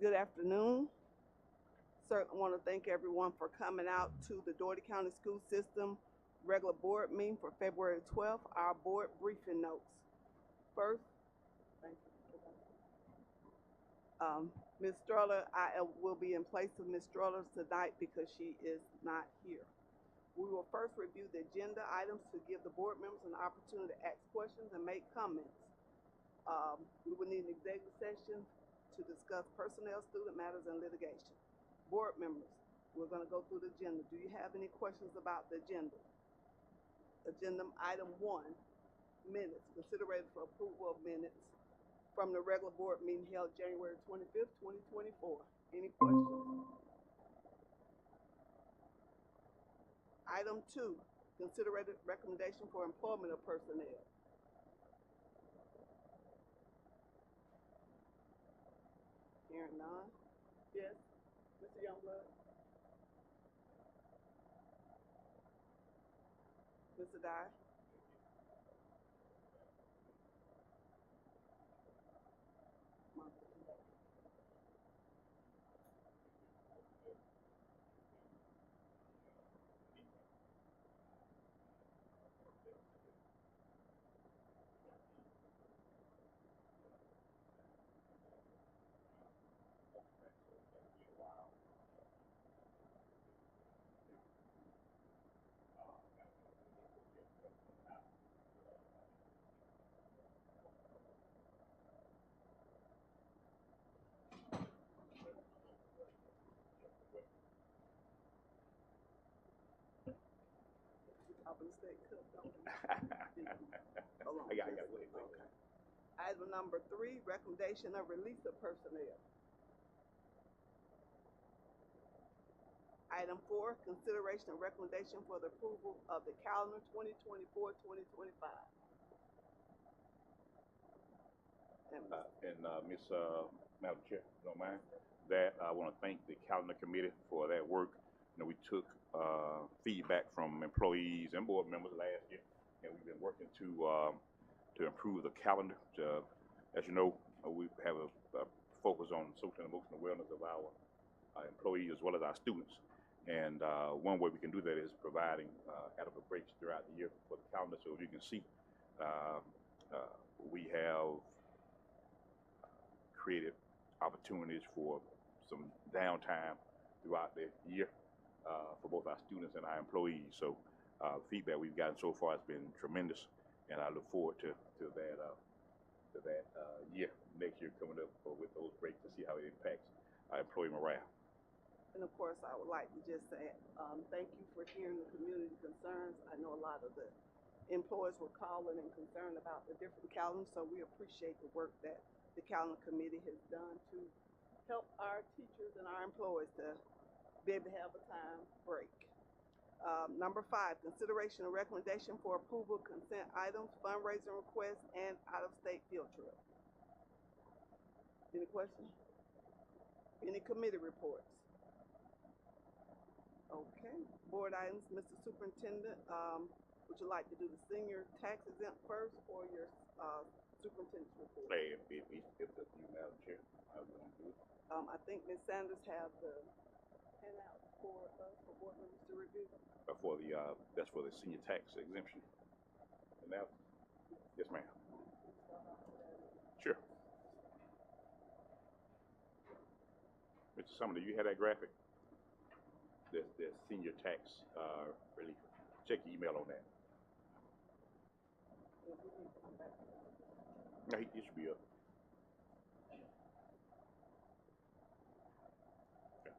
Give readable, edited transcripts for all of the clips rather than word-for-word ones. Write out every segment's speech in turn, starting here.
Good afternoon. Certainly want to thank everyone for coming out to the Dougherty County School System regular board meeting for February 12th, our board briefing notes. First, thank you. Ms. Stroller, I will be in place of Ms. Stroller tonight because she is not here. We will first review the agenda items to give the board members an opportunity to ask questions and make comments. We will need an executive session to discuss personnel, student matters, and litigation. Board members, we're going to go through the agenda. Do you have any questions about the agenda? Agenda item 1, minutes. Consideration for approval of minutes from the regular board meeting held January 25th, 2024. Any questions? Item 2, consideration recommendation for employment of personnel. Hearing none. Yes, Mr. Youngblood. Mr. Dye. Up in the state cook, don't I got it. Okay. Item number 3, recommendation of release of personnel. Item 4, consideration and recommendation for the approval of the calendar 2024-2025. Miss Madam Chair, if you don't mind, that I want to thank the calendar committee for that work. We took feedback from employees and board members last year, and we've been working to improve the calendar. As you know, we have a focus on social and emotional wellness of our employees as well as our students. And one way we can do that is providing adequate breaks throughout the year for the calendar. So as you can see, we have created opportunities for some downtime throughout the year for both our students and our employees. So feedback we've gotten so far has been tremendous, and I look forward to that year next year coming up with those breaks to see how it impacts our employee morale. And of course, I would like to just say thank you for hearing the community concerns. I know a lot of the employees were calling and concerned about the different calendars, so we appreciate the work that the calendar committee has done to help our teachers and our employees to be able to have a time break. Number 5, consideration and recommendation for approval consent items, fundraising requests, and out-of-state field trip. Any questions? Any committee reports? Okay, board items, Mr. Superintendent, would you like to do the senior tax exempt first or your superintendent's report? Hey, if you, Madam Chair, I want to do it. I think Ms. Sanders have the handout for board members to review. That's for the senior tax exemption. And now, yes, ma'am. Sure. Mr. Summer, do you have that graphic? The senior tax relief. Check your email on that. No, he should be up. Okay.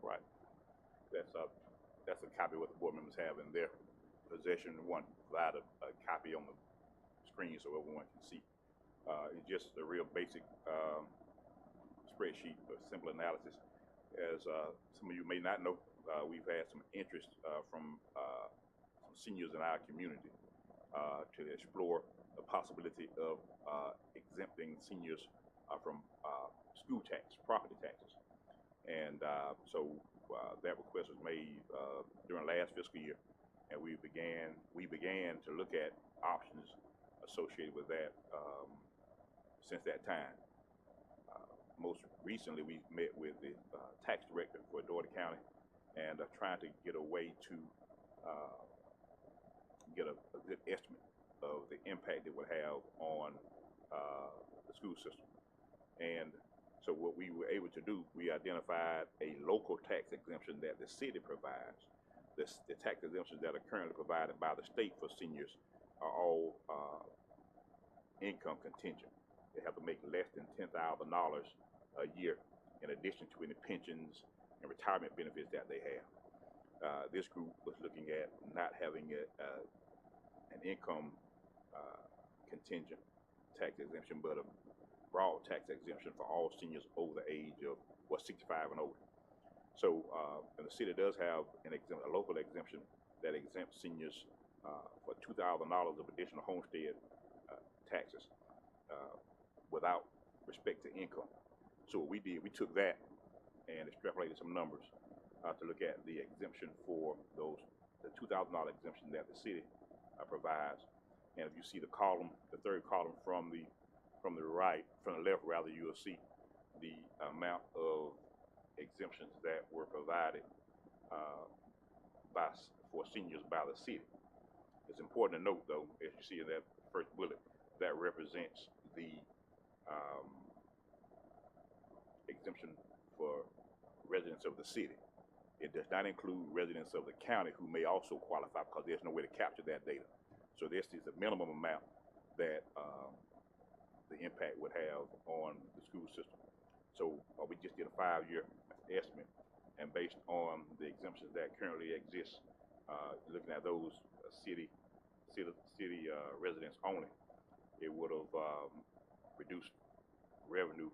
Right. That's a copy of what the board members have in their possession. We want to provide a copy on the screen so everyone can see. It's just a real basic spreadsheet for simple analysis. As some of you may not know, we've had some interest from some seniors in our community to explore the possibility of exempting seniors from school tax, property taxes. And so that request was made during last fiscal year, and we began to look at options associated with that since that time. Most recently, we met with the tax director for Dougherty County and trying to get a way to get a good estimate of the impact it would have on the school system. And so what we were able to do, we identified a local tax exemption that the city provides. The tax exemptions that are currently provided by the state for seniors are all income contingent. They have to make less than $10,000 a year in addition to any pensions and retirement benefits that they have. This group was looking at not having an income contingent tax exemption, but a broad tax exemption for all seniors over the age of 65 and older. So, and the city does have a local exemption that exempts seniors for $2,000 of additional homestead taxes without respect to income. So what we did, we took that and extrapolated some numbers to look at the exemption for the $2,000 exemption that the city provides. And if you see the column, the third column from the left rather, you will see the amount of exemptions that were provided for seniors by the city. It's important to note, though, as you see in that first bullet, that represents the exemption for residents of the city. It does not include residents of the county who may also qualify, because there's no way to capture that data. So this is the minimum amount that the impact would have on the school system. So we just did a 5-year estimate, and based on the exemptions that currently exist, looking at those city residents only, it would have reduced revenue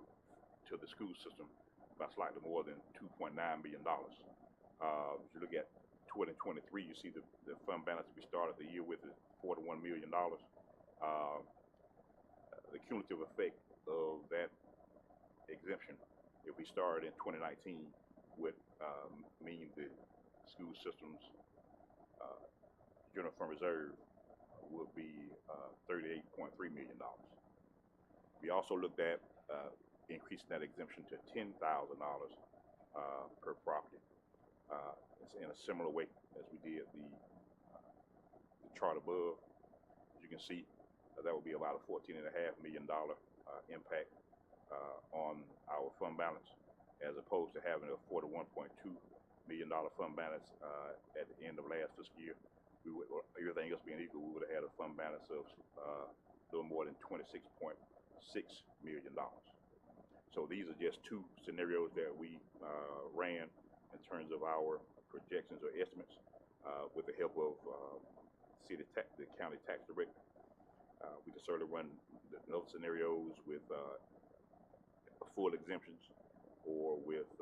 to the school system by slightly more than $2.9 million. If you look at 2023, you see the fund balance we started the year with is $41 million. The cumulative effect of that exemption, if we started in 2019, would mean the school system's general fund reserve would be $38.3 million. We also looked at increasing that exemption to $10,000 per property. It's in a similar way as we did the chart above. As you can see, that would be about a $14.5 million impact on our fund balance, as opposed to having a $41.2 million fund balance at the end of last fiscal year. Everything else being equal, we would have had a fund balance of a little more than $26.6 million. So these are just two scenarios that we ran in terms of our projections or estimates with the help of the county tax director. We can certainly run those scenarios with full exemptions or with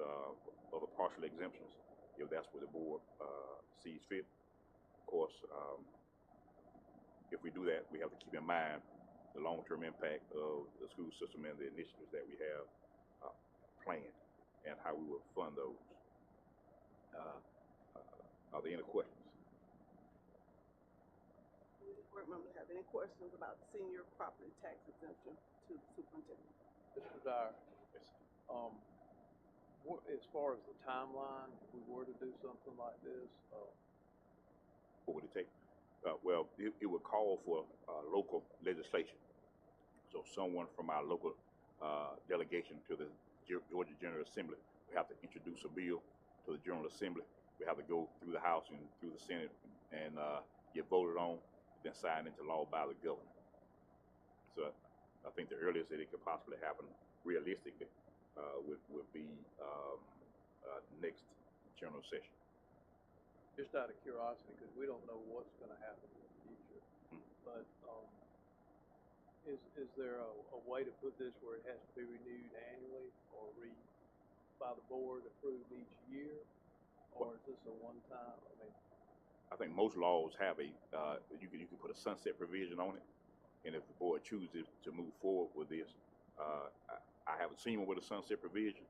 other partial exemptions, if that's what the board sees fit. Of course, if we do that, we have to keep in mind the long-term impact of the school system and the initiatives that we have planned and how we will fund those. Are there any questions? Board members have any questions about senior property tax exemption to the superintendent? Mr. Dyer, as far as the timeline, if we were to do something like this, What would it take? Well, it would call for local legislation. So someone from our local delegation to the Georgia General Assembly would have to introduce a bill to the General Assembly. We have to go through the House and through the Senate and get voted on, then signed into law by the governor. So I think the earliest that it could possibly happen realistically would be next general session. just out of curiosity, because we don't know what's going to happen in the future, but is there a way to put this where it has to be renewed annually or by the board approved each year? Or is this a one-time, I mean, I think most laws have a, you can put a sunset provision on it, and if the board chooses to move forward with this, I haven't seen one with a sunset provision,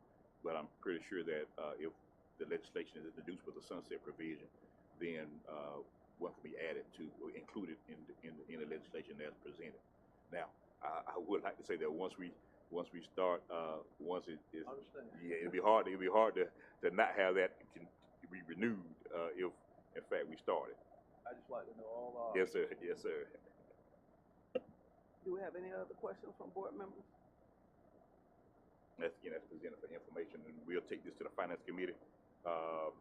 but I'm pretty sure that if the legislation is introduced with a sunset provision, then one can be added to, or included in the legislation as presented. Now, I would like to say that once we start, once it is, understand. yeah, it'll be hard to not have that be renewed if in fact we started. I just like to know all our. Yes, sir. Yes, sir. Do we have any other questions from board members? That's presented for information, and we'll take this to the finance committee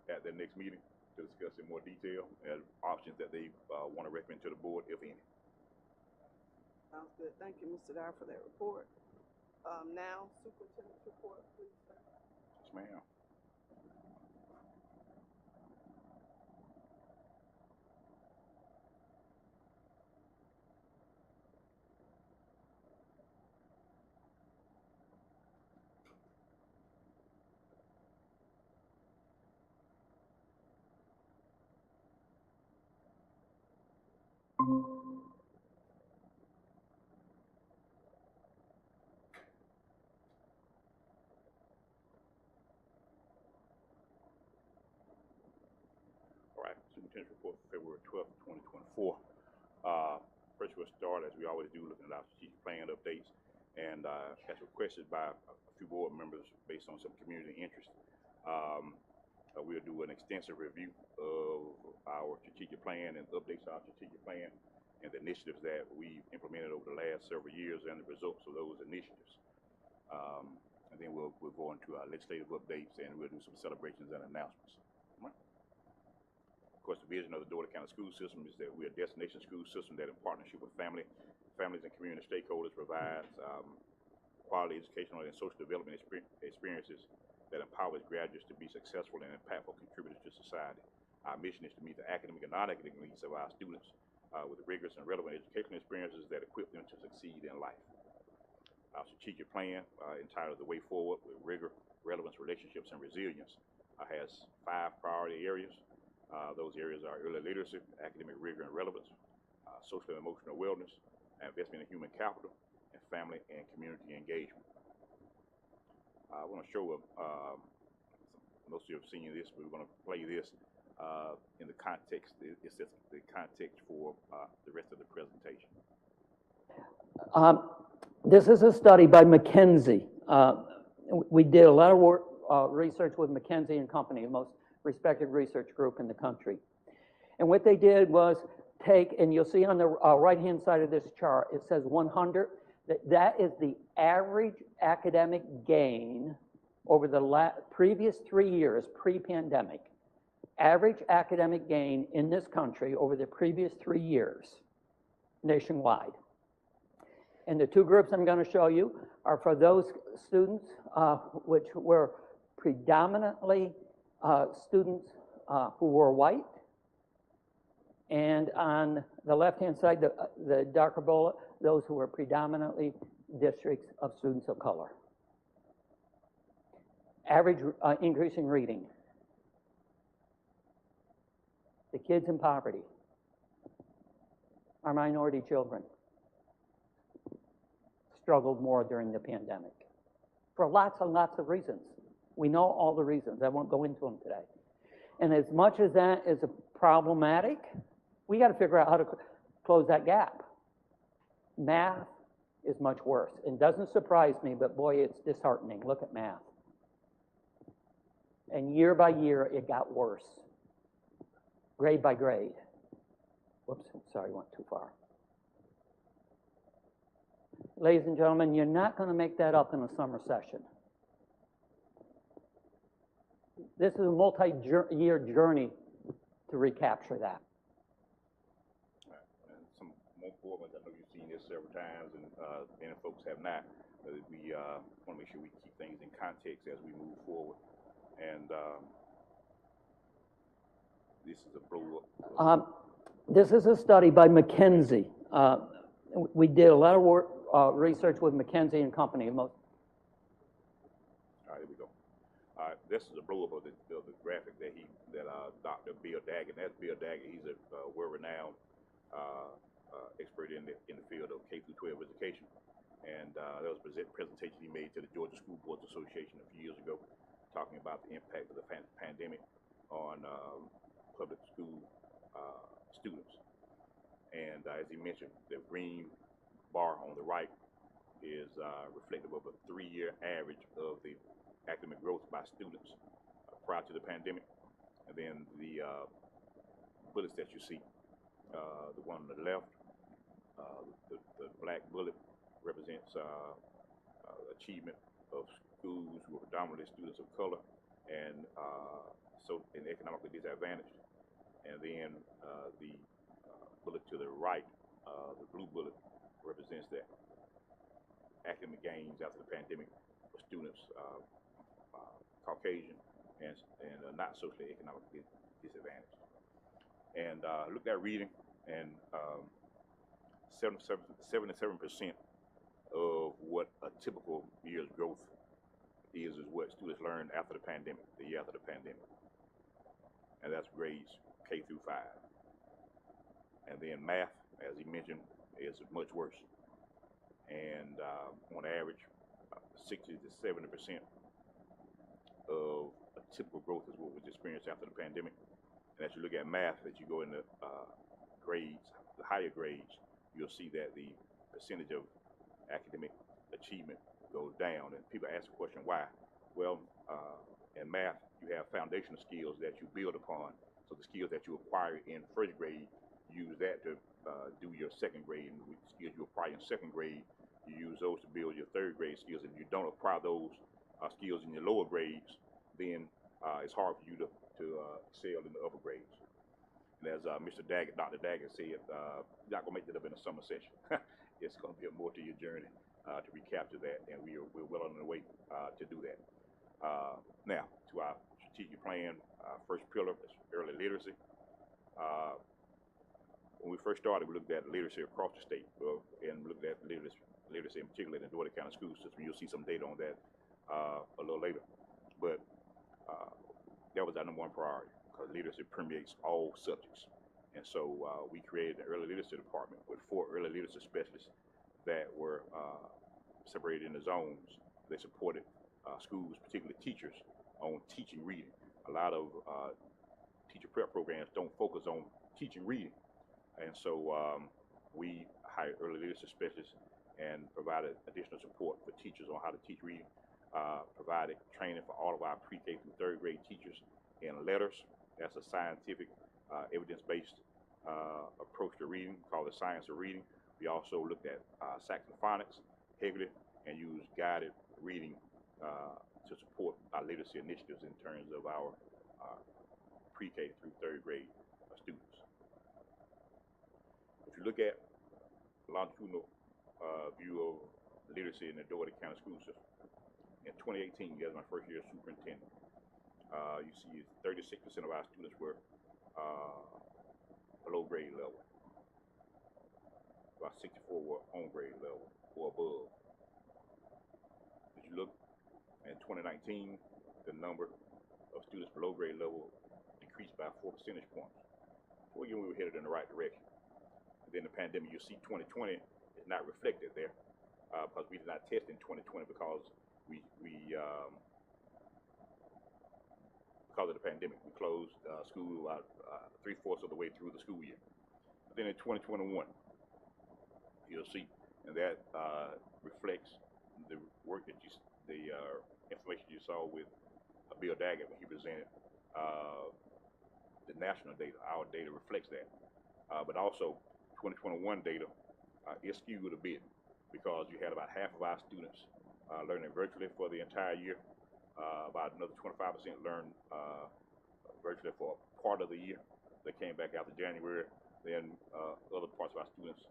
at their next meeting to discuss in more detail and options that they want to recommend to the board, if any. Sounds good. Thank you, Mr. Dyer, for that report. Now, superintendent's report, please, sir. Yes, ma'am. All right, superintendent's report for February 12th, 2024. First, we'll start, as we always do, looking at our strategic plan updates, and as requested by a few board members based on some community interest, we'll do an extensive review of our strategic plan and updates to our strategic plan and the initiatives that we've implemented over the last several years and the results of those initiatives. And then we'll go into our legislative updates, and we'll do some celebrations and announcements. Of course, the vision of the Dougherty County School System is that we're a destination school system that, in partnership with families and community stakeholders, provides quality educational and social development experiences that empowers graduates to be successful and impactful contributors to society. Our mission is to meet the academic and non-academic needs of our students with rigorous and relevant educational experiences that equip them to succeed in life. Our strategic plan, entitled The Way Forward with Rigor, Relevance, Relationships, and Resilience, has 5 priority areas. Those areas are early literacy, academic rigor and relevance, social and emotional wellness, investment in human capital, and family and community engagement. I want to show most of you have seen this, but we're going to play this in the context. It's just the context for the rest of the presentation. This is a study by McKinsey. We did a lot of work, research with McKinsey and Company, the most respected research group in the country. And what they did was take, and you'll see on the right-hand side of this chart, it says 100. That is the average academic gain over the previous 3 years, pre-pandemic. Average academic gain in this country over the previous 3 years, nationwide. And the 2 groups I'm going to show you are for those students which were predominantly students who were white, and on the left-hand side, the darker bullet, those who were predominantly districts of students of color. Average increase in reading. The kids in poverty, our minority children, struggled more during the pandemic for lots and lots of reasons. We know all the reasons. I won't go into them today. And as much as that is problematic, we got to figure out how to close that gap. Math is much worse. It doesn't surprise me, but boy, it's disheartening. Look at math. And year by year, it got worse. Grade by grade. Whoops, sorry, went too far. Ladies and gentlemen, you're not going to make that up in a summer session. This is a multi-year journey to recapture that. And some more board members, I know you've seen this several times, and many folks have not. We want to make sure we keep things in context as we move forward. And this is a blow-up. This is a study by McKinsey. We did a lot of work, research with McKinsey and Company. All right, here we go. This is a blow up of the graphic that Dr. Bill Daggett. That's Bill Daggett. He's a world-renowned expert in the field of K through 12 education. And that was a presentation he made to the Georgia School Boards Association a few years ago, talking about the impact of the pandemic on public school students. And as he mentioned, the green bar on the right is reflective of a 3-year average of the academic growth by students prior to the pandemic. And then the bullets that you see, the one on the left, the black bullet represents achievement of schools who are predominantly students of color and economically disadvantaged. And then the bullet to the right, the blue bullet, represents the academic gains after the pandemic for students Caucasian and not socially economically disadvantaged. And looked at reading, and 77% of what a typical year's growth is what students learned after the pandemic, the year after the pandemic. And that's grades K through 5. And then math, as he mentioned, is much worse. And on average, 60 to 70% of a typical growth is what was experienced after the pandemic. And as you look at math, as you go into grades, the higher grades, you'll see that the percentage of academic achievement goes down. And people ask the question, why? Well, in math, you have foundational skills that you build upon. So the skills that you acquire in first grade, you use that to do your second grade. And the skills you acquire in second grade, you use those to build your third grade skills. And if you don't acquire those skills in your lower grades, then it's hard for you to excel in the upper grades. And as Mr. Daggett, Dr. Daggett said, you're not going to make that up in a summer session. It's going to be a multi-year journey to recapture that, and we're well on the way to do that. Now, to our strategic plan, first pillar is early literacy. When we first started, we looked at literacy across the state, and we looked at literacy in particular in the Dougherty County school system. You'll see some data on that a little later. But that was our #1 priority, because literacy permeates all subjects. And so we created an early literacy department with 4 early literacy specialists that were separated into zones. They supported schools, particularly teachers, on teaching reading. A lot of teacher prep programs don't focus on teaching reading. And so we hired early literacy specialists and provided additional support for teachers on how to teach reading. Provided training for all of our pre-K through 3rd grade teachers in letters. That's a scientific, evidence-based approach to reading called the science of reading. We also looked at saxophonics heavily and used guided reading to support our literacy initiatives in terms of our pre-K through 3rd grade students. If you look at longitudinal view of literacy in the Dougherty County school system, in 2018, as my first year as superintendent, you see 36% of our students were below grade level. About 64 were on grade level or above. If you look in 2019, the number of students below grade level decreased by 4 percentage points. So again, we were headed in the right direction. And then the pandemic, you see 2020 is not reflected there because we did not test in 2020 because because of the pandemic. We closed school about 3/4 of the way through the school year. But then in 2021, you'll see, and that reflects the work that the information you saw with Bill Daggett when he presented the national data. Our data reflects that. But also, 2021 data is skewed a bit because you had about half of our students learning virtually for the entire year. About another 25% learned virtually for part of the year. They came back after January. Then other parts of our students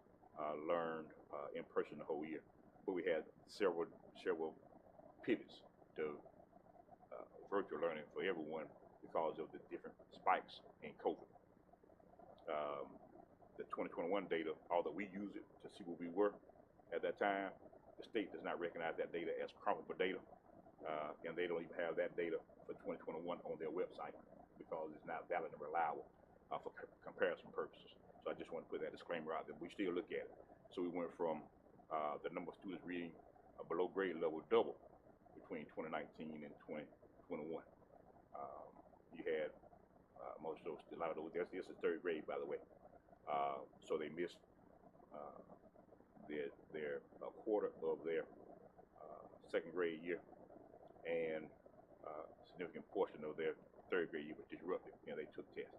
learned in person the whole year. But we had several pivots to virtual learning for everyone because of the different spikes in COVID. The 2021 data, although we use it to see where we were at that time, the state does not recognize that data as comparable data. and they don't even have that data for 2021 on their website because it's not valid and reliable for comparison purposes. So I just want to put that disclaimer out that we still look at it. So we went from the number of students reading below grade level double between 2019 and 2021. You had most of those, a lot of those, this is third grade, by the way. So they missed their quarter of their second grade year, and a significant portion of their third grade year was disrupted, and they took tests.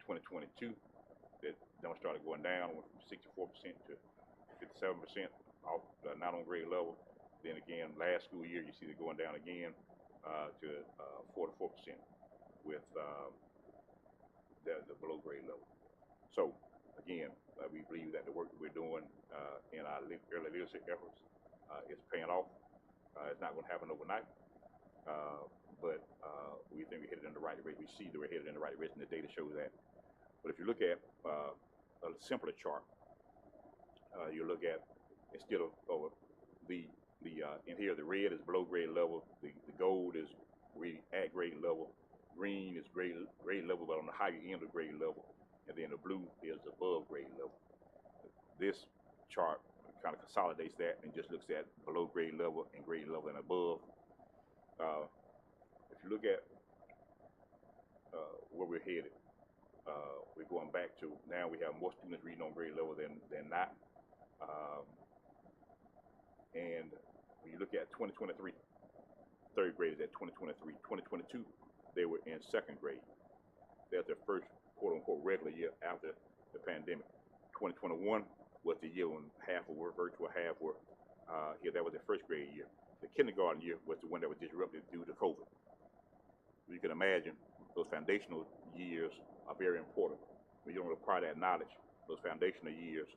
2022, that number started going down, went from 64% to 57% off, not on grade level. Then again, last school year, you see it going down again to 44% with the below grade level. So again, we believe that the work that we're doing in our early leadership efforts is paying off. It's not going to happen overnight, but we think we're headed in the right direction. We see that we're headed in the right direction. The data shows that. But if you look at a simpler chart, you look at, instead of in here, the red is below grade level, the gold is at grade level, green is grade level but on the higher end of grade level, and then the blue is above grade level. This chart kind of consolidates that and just looks at below grade level and grade level and above. If you look at where we're headed, we're going back to now we have more students reading on grade level than not. And when you look at 2023, third grade is at 2023. 2022, they were in second grade. That's their first quote-unquote regular year after the pandemic. 2021 was the year when half were virtual, half were here. That was their first grade year. The kindergarten year was the one that was disrupted due to COVID. You can imagine those foundational years are very important. When you don't acquire that knowledge, those foundational years,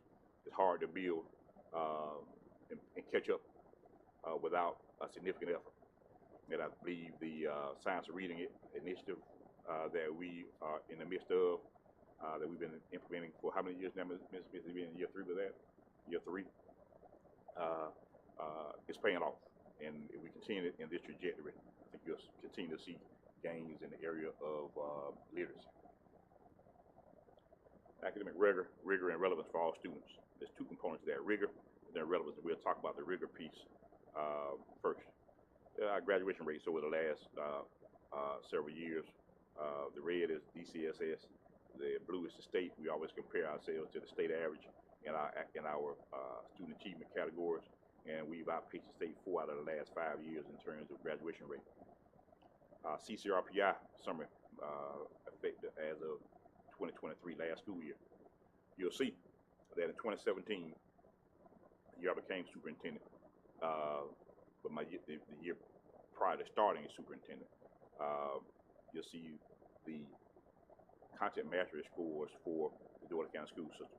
it's hard to build and catch up without a significant effort. And I believe the Science of Reading initiative that we are in the midst of, that we've been implementing for how many years now, Ms. Smith? Has been in year 3 with that? Year 3. It's paying off. And if we continue in this trajectory, I think you'll continue to see gains in the area of literacy. Academic rigor and relevance for all students. There's two components to that, rigor and then relevance. We'll talk about the rigor piece first. Our graduation rates over the last several years, the red is DCSS, the blue is the state. We always compare ourselves to the state average in our student achievement categories, and we've outpaced the state 4 out of the last 5 years in terms of graduation rate. CCRPI summary effective as of 2023, last school year. You'll see that in 2017, the year I became superintendent, but the year prior to starting as superintendent, you'll see the content mastery scores for the Dougherty County school system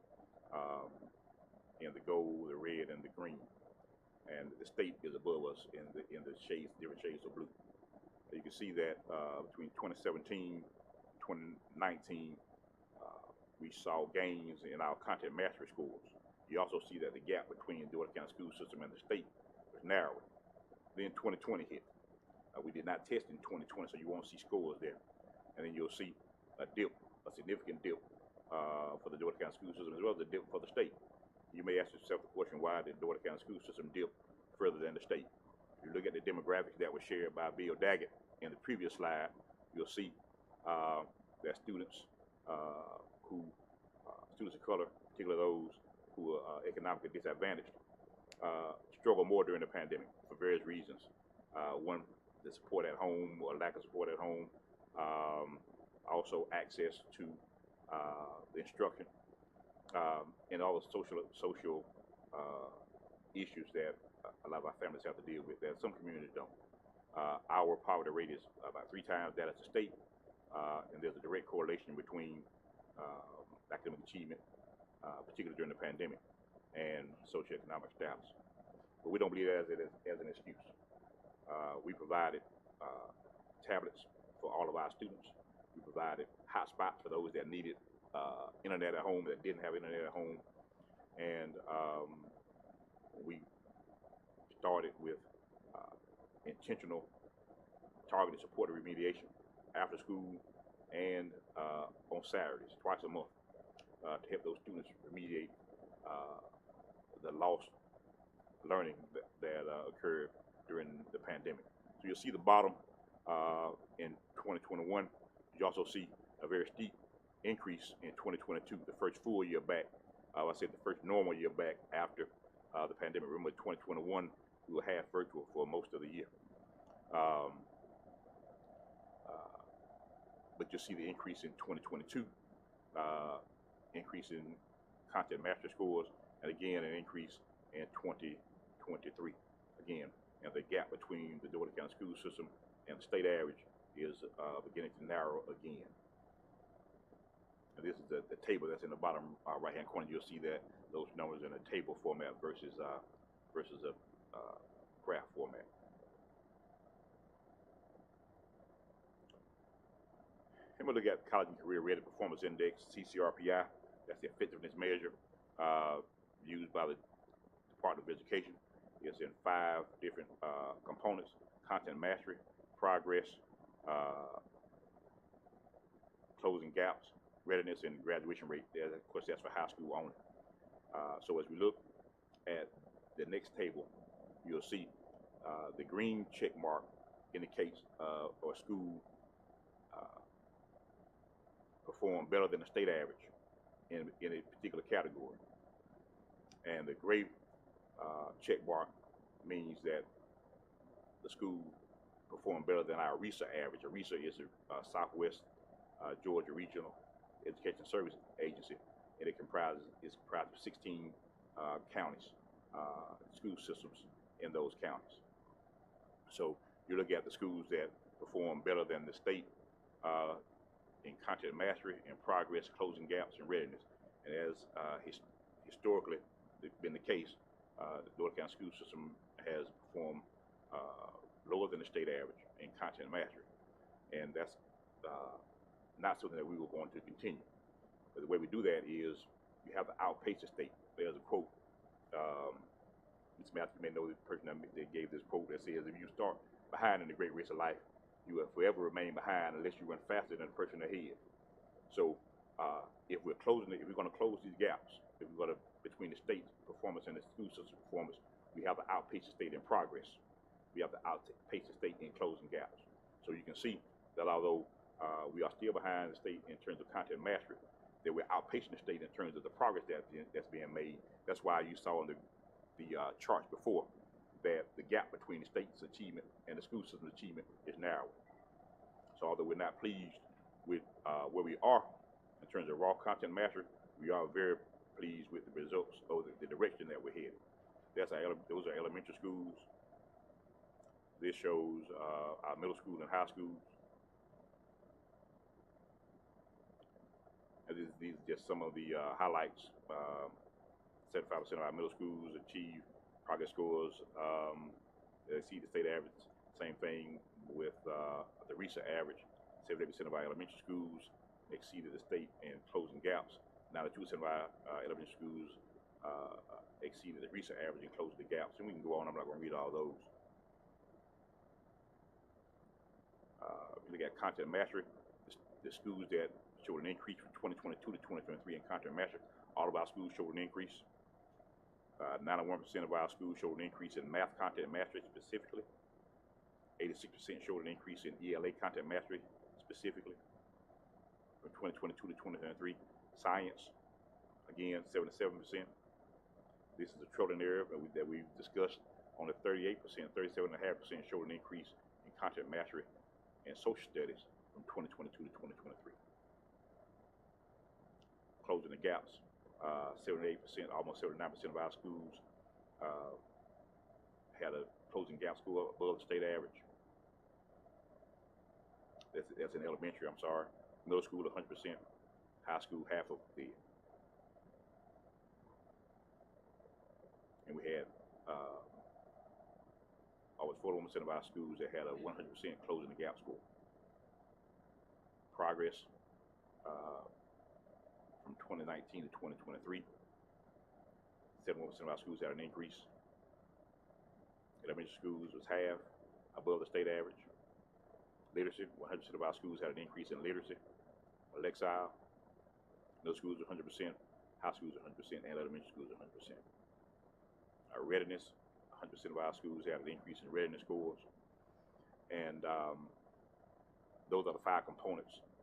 in the gold, the red, and the green. And the state is above us in the shades, different shades of blue. You can see that between 2017 2019, we saw gains in our content mastery scores. You also see that the gap between the Dougherty County school system and the state was narrowing. Then 2020 hit. We did not test in 2020, so you won't see scores there. And then you'll see a dip, a significant dip for the Dougherty County school system, as well as a dip for the state. You may ask yourself the question, why did the Dougherty County school system dip further than the state? If you look at the demographics that were shared by Bill Dougherty in the previous slide, you'll see that students students of color, particularly those who are economically disadvantaged, struggle more during the pandemic for various reasons. One, the support at home or lack of support at home, also access to the instruction, and all the social issues that a lot of our families have to deal with that some communities don't. Our poverty rate is about 3 times that of the state, and there's a direct correlation between academic achievement, particularly during the pandemic, and socioeconomic status. But we don't believe that as an excuse. We provided tablets for all of our students. We provided hotspots for those that needed internet at home, that didn't have internet at home. And we started with intentional, targeted supported remediation after school and on Saturdays, twice a month, to help those students remediate the lost learning that occurred during the pandemic. So you'll see the bottom in 2021. You also see a very steep increase in 2022, the first full year back. I said the first normal year back after the pandemic. Remember, 2021 we were half virtual for most of the year. But you'll see the increase in 2022, increase in content mastery scores, and again an increase in 2023. Again, and the gap between the Dougherty County school system and the state average is beginning to narrow again. And this is the table that's in the bottom right-hand corner. You'll see that those numbers in a table format versus a graph format. And we'll look at College and Career Ready Performance Index, CCRPI. That's the effectiveness measure used by the Department of Education. It's in 5 different components: content mastery, progress, closing gaps, readiness, and graduation rate. Of course, that's for high school only. So as we look at the next table, you'll see the green check mark indicates a school perform better than the state average in a particular category. And the gray check mark means that the school performed better than our RESA average. A RESA is a Southwest Georgia Regional Education Service Agency, and it comprises of 16 counties, school systems in those counties. So you look at the schools that perform better than the state in content mastery and progress, closing gaps, and readiness. And as historically been the case, the Dougherty County school system has performed lower than the state average in content mastery. And that's not something that we were going to continue. But the way we do that is you have to outpace the state. There's a quote, Ms. Matthews may know the person that gave this quote that says, if you start behind in the great race of life, you will forever remain behind unless you run faster than the person ahead. So if we're going to close these gaps, if we're going to, between the state's performance and the school system performance, we have to outpace the state in progress. We have to outpace the state in closing gaps. So you can see that although we are still behind the state in terms of content mastery, that we're outpacing the state in terms of the progress that's being made. That's why you saw in the charts before that the gap between the state's achievement and the school system's achievement is narrow. So although we're not pleased with where we are in terms of raw content mastery, we are very pleased with the results or the direction that we're headed. Those are elementary schools. This shows our middle school and high schools. And these are just some of the highlights. 75% of our middle schools achieve progress scores that exceed the state average. Same thing with the RESA average. 78% of our elementary schools exceeded the state in closing gaps. 92% of our elementary schools exceeded the RESA average in closing the gaps. And we can go on. I'm not going to read all those. We look at content mastery. The schools that showed an increase from 2022 to 2023 in content mastery, all of our schools showed an increase. 91% of our schools showed an increase in math content mastery specifically. 86% showed an increase in ELA content mastery specifically. From 2022 to 2023, science, again, 77%. This is a troubling area that we've discussed. Only 38%, 37.5% showed an increase in content mastery and social studies from 2022 to 2023. Closing the gaps, 78%, almost 79% of our schools had a closing gap score above the state average. That's in elementary, I'm sorry. Middle school, 100%. High school, half of it. And we had almost 41% of our schools that had a 100% closing the gap score. Progress from 2019 to 2023, 71% of our schools had an increase. Elementary schools was half, above the state average. Literacy, 100% of our schools had an increase in literacy. Lexile, middle schools 100%, high schools 100%, and elementary schools 100%. Readiness, 100% of our schools had an increase in readiness scores. And those are the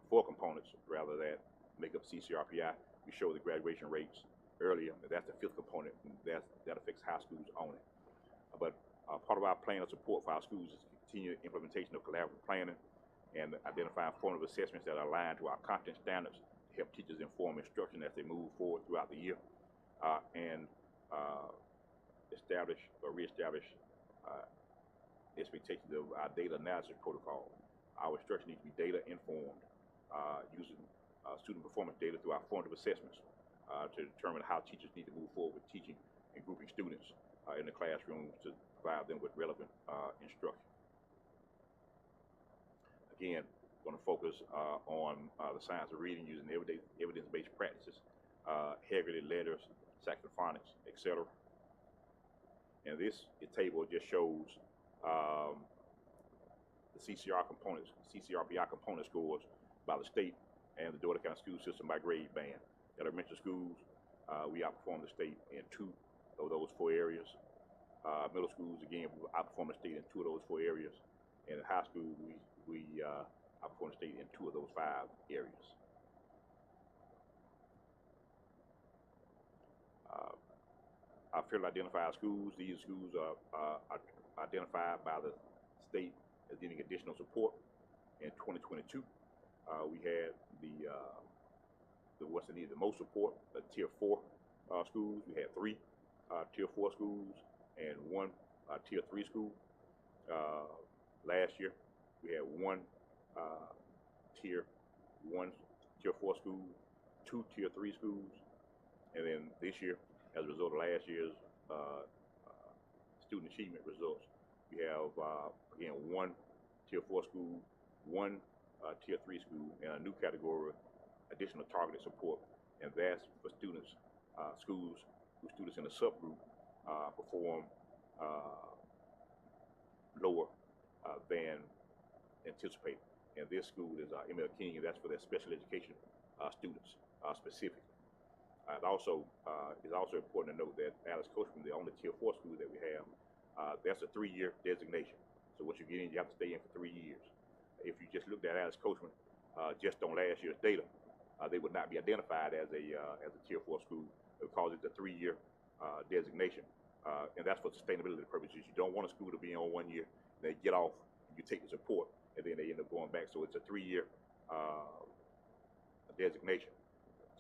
four components rather, that make up CCRPI. We show the graduation rates earlier. That's the fifth component. That affects how schools own it. But part of our plan of support for our schools is continued implementation of collaborative planning and identifying formative assessments that are aligned to our content standards to help teachers inform instruction as they move forward throughout the year, and establish or reestablish expectations of our data analysis protocol. Our instruction needs to be data informed, using student performance data through our formative assessments to determine how teachers need to move forward with teaching and grouping students in the classrooms to provide them with relevant instruction. Again, going to focus on the science of reading using evidence-based practices, Heggerty letters, saxophonics, etc. And this table just shows the CCRPI component scores by the state and the Dougherty County school system by grade band. Elementary schools, we outperform the state in 2 of those 4 areas. Middle schools, again, we outperform the state in 2 of those 4 areas. And in high school, we outperform the state in 2 of those 5 areas. Our federally identified schools, these schools are identified by the state as needing additional support. In 2022, we had the ones that needed the most support, Tier 4 schools. We had 3 Tier 4 schools and 1 Tier 3 school. Last year, we had 1 Tier 4 school, 2 Tier 3 schools, and then this year, as a result of last year's student achievement results, we have again 1 Tier 4 school, 1 Tier 3 school, and a new category, additional targeted support, and that's for students, schools whose students in a subgroup perform lower than anticipated. And this school is M.L. King, and that's for their special education students specifically. It also is also important to note that Alice Coachman, the only Tier 4 school that we have, that's a 3-year designation. So once you get in, you have to stay in for 3 years. If you just looked at Alice Coachman just on last year's data, they would not be identified as a Tier 4 school because it's a 3-year designation, and that's for sustainability purposes. You don't want a school to be on 1 year, they get off, you take the support, and then they end up going back. So it's a 3-year designation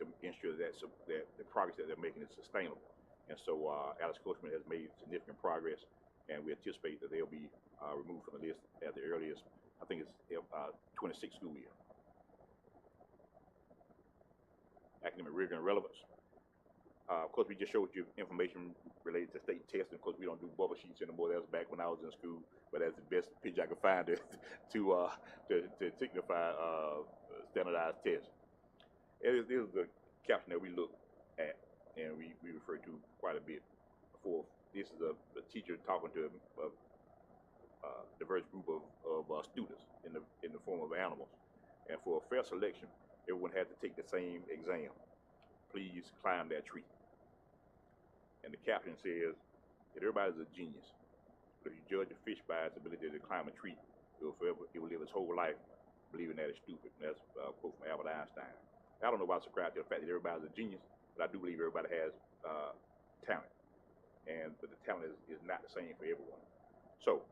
to ensure that the progress that they're making is sustainable. And so Alice Coachman has made significant progress, and we anticipate that they'll be removed from the list at the earliest, I think it's 26th school year. Academic rigor and relevance. Of course, we just showed you information related to state testing. Of course, we don't do bubble sheets anymore. That was back when I was in school, but that's the best picture I could find to signify standardized tests. This is the caption that we look at and we refer to quite a bit. This is a teacher talking to a diverse group of students in the form of animals, and for a fair selection, everyone had to take the same exam. Please climb that tree. And the caption says that everybody's a genius, but if you judge a fish by its ability to climb a tree, it will live its whole life believing that it's stupid. And that's a quote from Albert Einstein. I don't know about subscribe to the fact that everybody's a genius, but I do believe everybody has talent, but the talent is not the same for everyone. So,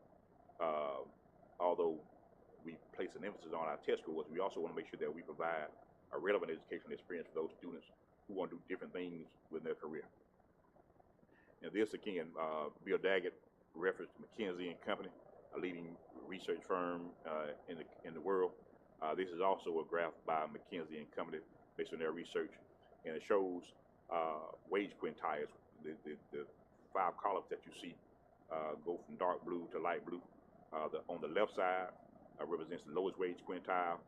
although we place an emphasis on our test scores, we also want to make sure that we provide a relevant educational experience for those students who want to do different things with their career. Now this again, Bill Daggett referenced McKinsey & Company, a leading research firm in the world. This is also a graph by McKinsey & Company based on their research, and it shows wage quintiles. The 5 columns that you see go from dark blue to light blue. On the left side represents the lowest wage quintile,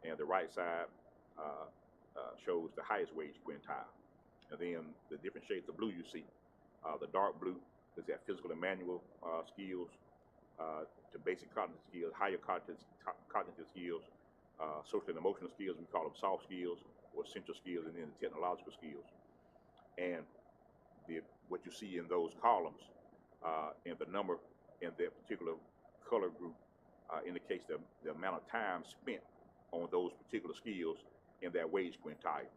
and the right side shows the highest wage quintile. And then the different shades of blue you see. The dark blue is at physical and manual skills. to basic cognitive skills, higher cognitive skills, social and emotional skills, we call them soft skills or essential skills, and then the technological skills. And what you see in those columns and the number in that particular color group indicates the amount of time spent on those particular skills in that wage quintile.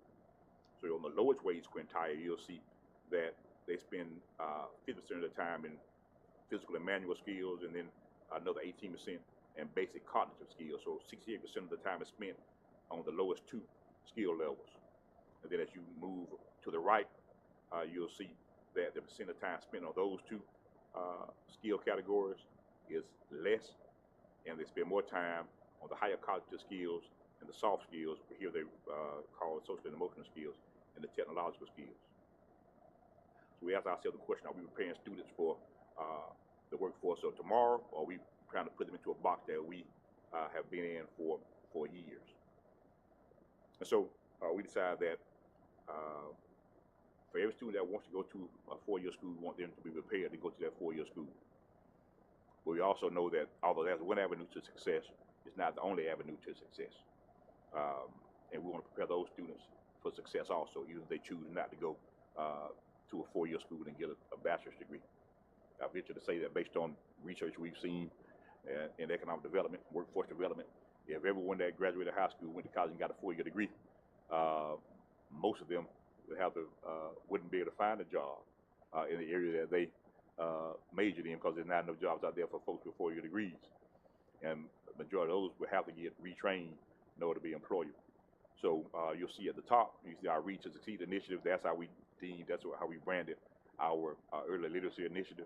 So on the lowest wage quintile, you'll see that they spend 50% of the time in physical and manual skills, and then another 18% in basic cognitive skills. So 68% of the time is spent on the lowest two skill levels. And then as you move to the right, you'll see that the percent of time spent on those two skill categories is less, and they spend more time on the higher cognitive skills and the soft skills. Here they call it social and emotional skills, and the technological skills. So we ask ourselves the question, are we preparing students for the workforce of tomorrow, or are we trying to put them into a box that we have been in for years? And so we decided that for every student that wants to go to a four-year school, we want them to be prepared to go to that four-year school. But we also know that although that's one avenue to success, it's not the only avenue to success. And we want to prepare those students for success also, even if they choose not to go to a four-year school and get a bachelor's degree. I venture to say that based on research we've seen in economic development, workforce development, if everyone that graduated high school went to college and got a four-year degree, most of them wouldn't be able to find a job in the area that they majored in, because there's not enough jobs out there for folks with four-year degrees. And the majority of those would have to get retrained in order to be employable. So you'll see at the top, you see our Read to Succeed initiative. That's how we how we branded our early literacy initiative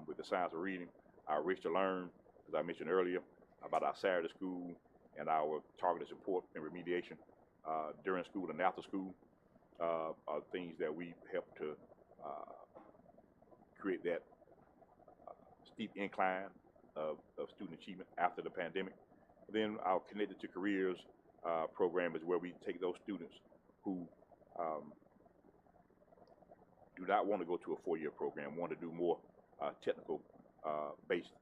with the science of reading, our Reach to Learn, as I mentioned earlier, about our Saturday school and our targeted support and remediation during school and after school are things that we help to create that steep incline of student achievement after the pandemic. Then our Connected to Careers program is where we take those students who do not want to go to a four-year program, want to do more technical based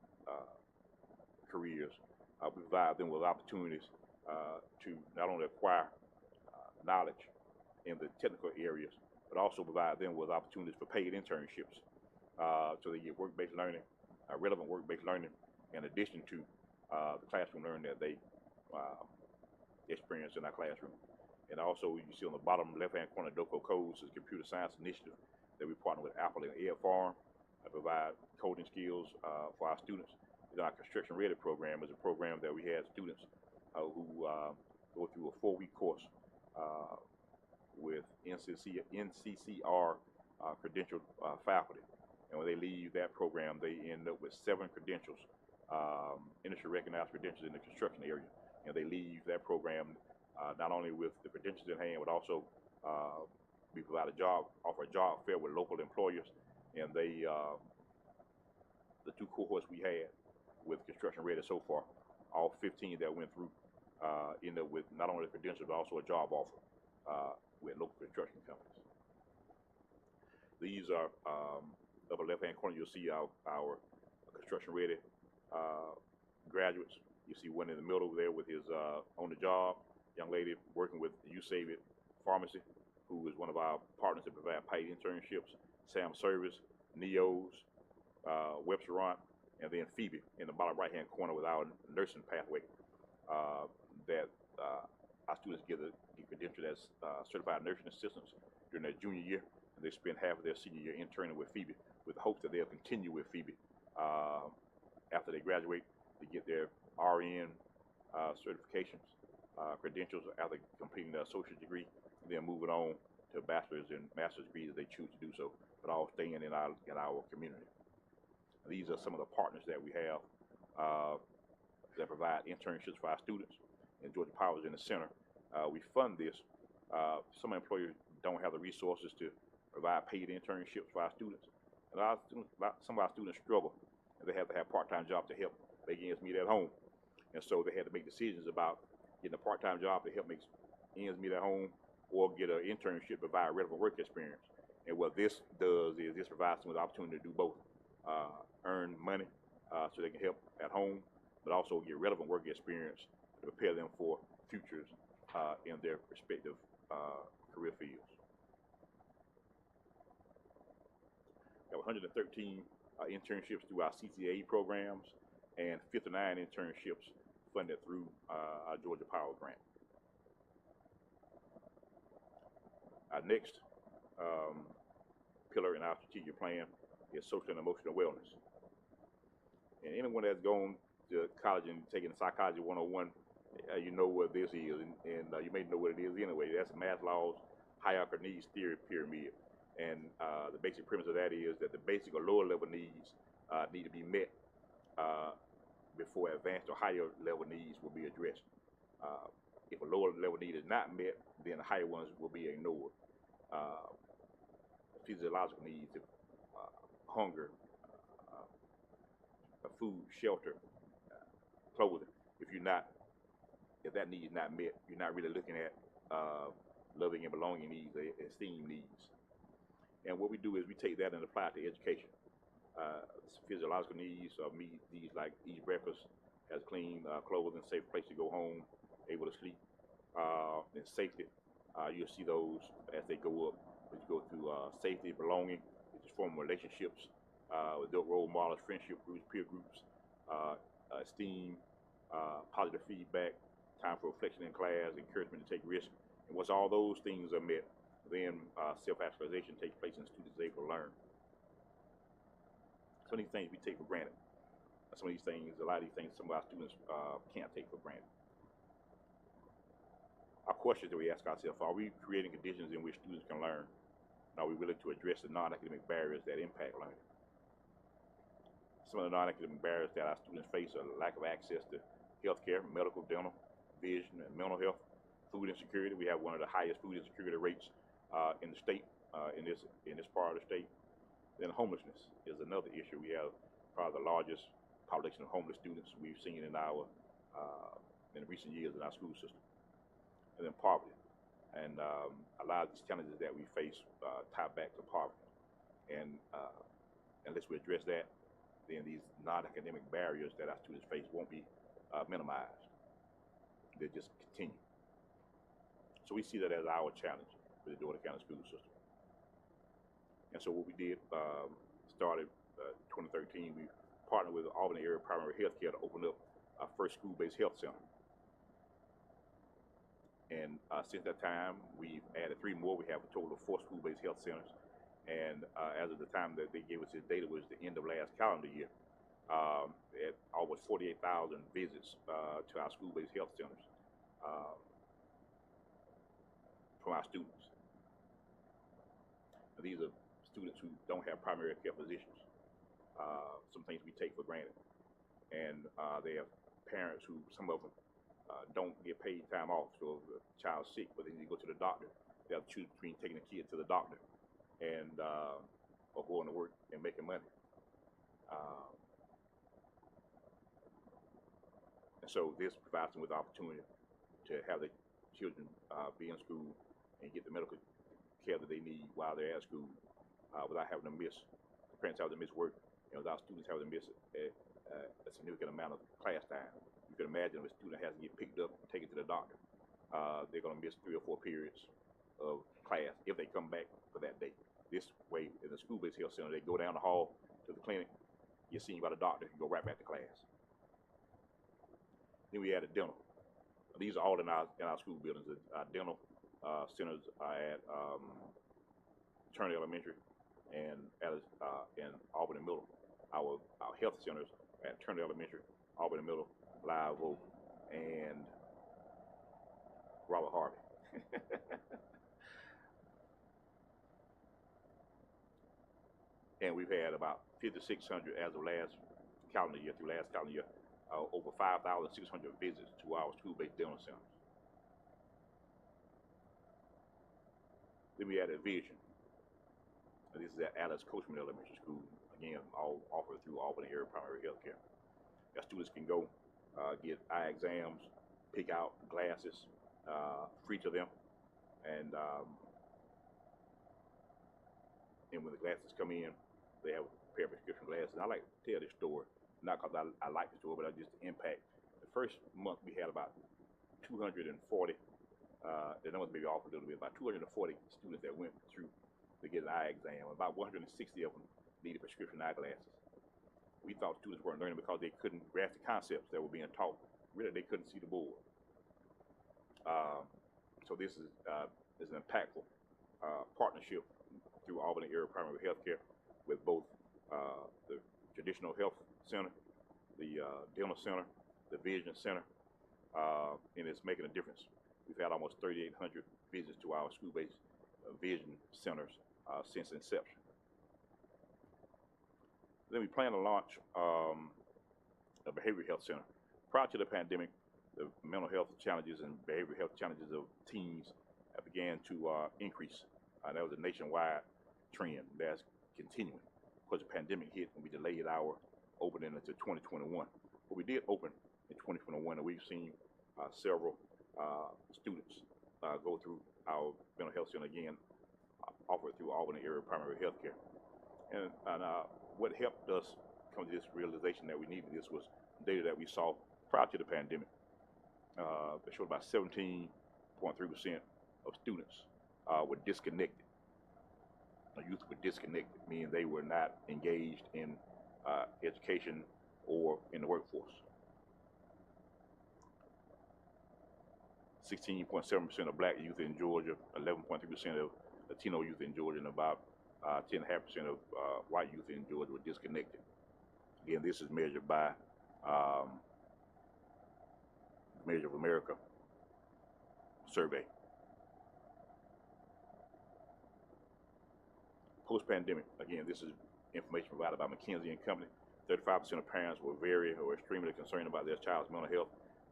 careers. We provide them with opportunities to not only acquire knowledge in the technical areas, but also provide them with opportunities for paid internships so they get work-based learning, relevant work-based learning, in addition to the classroom learning that they experience in our classroom. And also, you see on the bottom left-hand corner, DOCO Codes is a computer science initiative that we partner with Apple and Ed Farm to provide coding skills for our students. And our Construction Ready program is a program that we had students who go through a 4-week course with NCCR credentialed faculty. And when they leave that program, they end up with 7 credentials, industry recognized credentials in the construction area. And they leave that program not only with the credentials in hand, but also we provide offer a job fair with local employers. And they, the 2 cohorts we had with Construction Ready so far, all 15 that went through end up with not only the credentials, but also a job offer with local construction companies. These are, upper left-hand corner, you'll see our Construction Ready graduates. You see one in the middle over there with his on the job young lady working with You Save It Pharmacy, who is one of our partners that provide paid internships, Sam Service, Neo's, Websterant, and then Phoebe in the bottom right-hand corner with our nursing pathway that our students get credentialed as certified nursing assistants during their junior year, and they spend half of their senior year interning with Phoebe with the hopes that they'll continue with Phoebe after they graduate to get their RN certifications, credentials after completing their associate degree, and then moving on to bachelor's and master's degrees if they choose to do so, but all staying in our community. These are some of the partners that we have that provide internships for our students, and Georgia Power is in the center. We fund this. Some employers don't have the resources to provide paid internships for our students, and some of our students struggle, and they have to have part-time jobs to help make ends meet at home. And so they had to make decisions about getting a part-time job to help make ends meet at home, or get an internship to provide relevant work experience. And what this does is this provides them with the opportunity to do both, earn money, so they can help at home, but also get relevant work experience to prepare them for futures in their respective career fields. There were 113 internships through our CCA programs and 59 internships funded through our Georgia Power Grant. Our next pillar in our strategic plan is social and emotional wellness. And anyone that's gone to college and taken Psychology 101, you know what this is, and you may know what it is anyway. That's Maslow's hierarchical needs theory pyramid. And the basic premise of that is that the basic or lower level needs need to be met before advanced or higher level needs will be addressed. If a lower level need is not met, then the higher ones will be ignored. Physiological needs, hunger, food, shelter, clothing. If that need is not met, you're not really looking at loving and belonging needs, esteem needs. And what we do is we take that and apply it to education. Physiological needs are needs like eat breakfast, has clean clothing, safe place to go home, able to sleep, and safety. You'll see those as they go up. As you go through safety, belonging, which is forming relationships with adult role models, friendship groups, peer groups, esteem, positive feedback, time for reflection in class, encouragement to take risks. And once all those things are met, then self-actualization takes place and students are able to learn. Some of these things we take for granted. Some of these things, a lot of these things, some of our students can't take for granted. Our questions that we ask ourselves: are we creating conditions in which students can learn? And are we willing to address the non-academic barriers that impact learning? Some of the non-academic barriers that our students face are lack of access to healthcare, medical, dental, vision, and mental health. Food insecurity. We have one of the highest food insecurity rates in the state, in this part of the state. Then homelessness is another issue. We have probably the largest population of homeless students we've seen in recent years in our school system. And then poverty. And a lot of these challenges that we face tie back to poverty. And unless we address that, then these non-academic barriers that our students face won't be minimized. They'll just continue. So we see that as our challenge with the Dougherty County school system. And so what we did, started 2013, we partnered with Albany Area Primary Health Care to open up our first school-based health center. And since that time, we've added 3 more. We have a total of 4 school-based health centers. And as of the time that they gave us this data was the end of last calendar year, at almost 48,000 visits to our school-based health centers from our students. Now, these are students who don't have primary care physicians. Some things we take for granted. And they have parents who, some of them, don't get paid time off. So if a child's sick, but they need to go to the doctor, they have to choose between taking the kid to the doctor and or going to work and making money. And so this provides them with the opportunity to have their children be in school and get the medical care that they need while they're at school without having to miss, parents having to miss work, and without students having to miss a significant amount of class time. You can imagine if a student has to get picked up and taken to the doctor, they're going to miss 3 or 4 periods of class if they come back for that day. This way, in the school-based health center, they go down the hall to the clinic, get seen by the doctor, and go right back to class. Then we added dental. These are all in our school buildings. Our dental centers are at Turner Elementary and in Albany Middle. Our health centers are at Turner Elementary, Albany Middle, Live Oak, and Robert Harvey. And we've had about 5,600 as of last calendar year, over 5,600 visits to our school-based dental centers. Then we added vision. This is at Alice Coachman Elementary School, again, all offered through Albany Area Primary Health Care. Our students can go get eye exams, pick out glasses, free to them, and when the glasses come in, they have a pair of prescription glasses. And I like to tell this story, not because because I like the store, but I just the impact. The first month we had about 240. The numbers may be off a little bit. About 240 students that went through to get an eye exam. About 160 of them needed prescription eyeglasses. We thought students weren't learning because they couldn't grasp the concepts that were being taught. Really, they couldn't see the board. So this is an impactful partnership through Albany Area Primary Healthcare with both the traditional health center, the dental center, the vision center, and it's making a difference. We've had almost 3,800 visits to our school-based vision centers since inception. Then we plan to launch a behavioral health center. Prior to the pandemic, the mental health challenges and behavioral health challenges of teens began to increase. That was a nationwide trend that's continuing. Of course, the pandemic hit and we delayed our opening until 2021. But we did open in 2021, and we've seen several students go through our mental health center again, offered through Albany Area Primary Healthcare. And what helped us come to this realization that we needed this was data that we saw prior to the pandemic. That showed about 17.3% of students were disconnected. The youth were disconnected, meaning they were not engaged in education or in the workforce. 16.7% of black youth in Georgia, 11.3% of Latino youth in Georgia, and about 10.5% of white youth in Georgia were disconnected. Again, this is measured by Measure of America survey. Post-pandemic, again, this is information provided by McKinsey and Company. 35% of parents were very or extremely concerned about their child's mental health.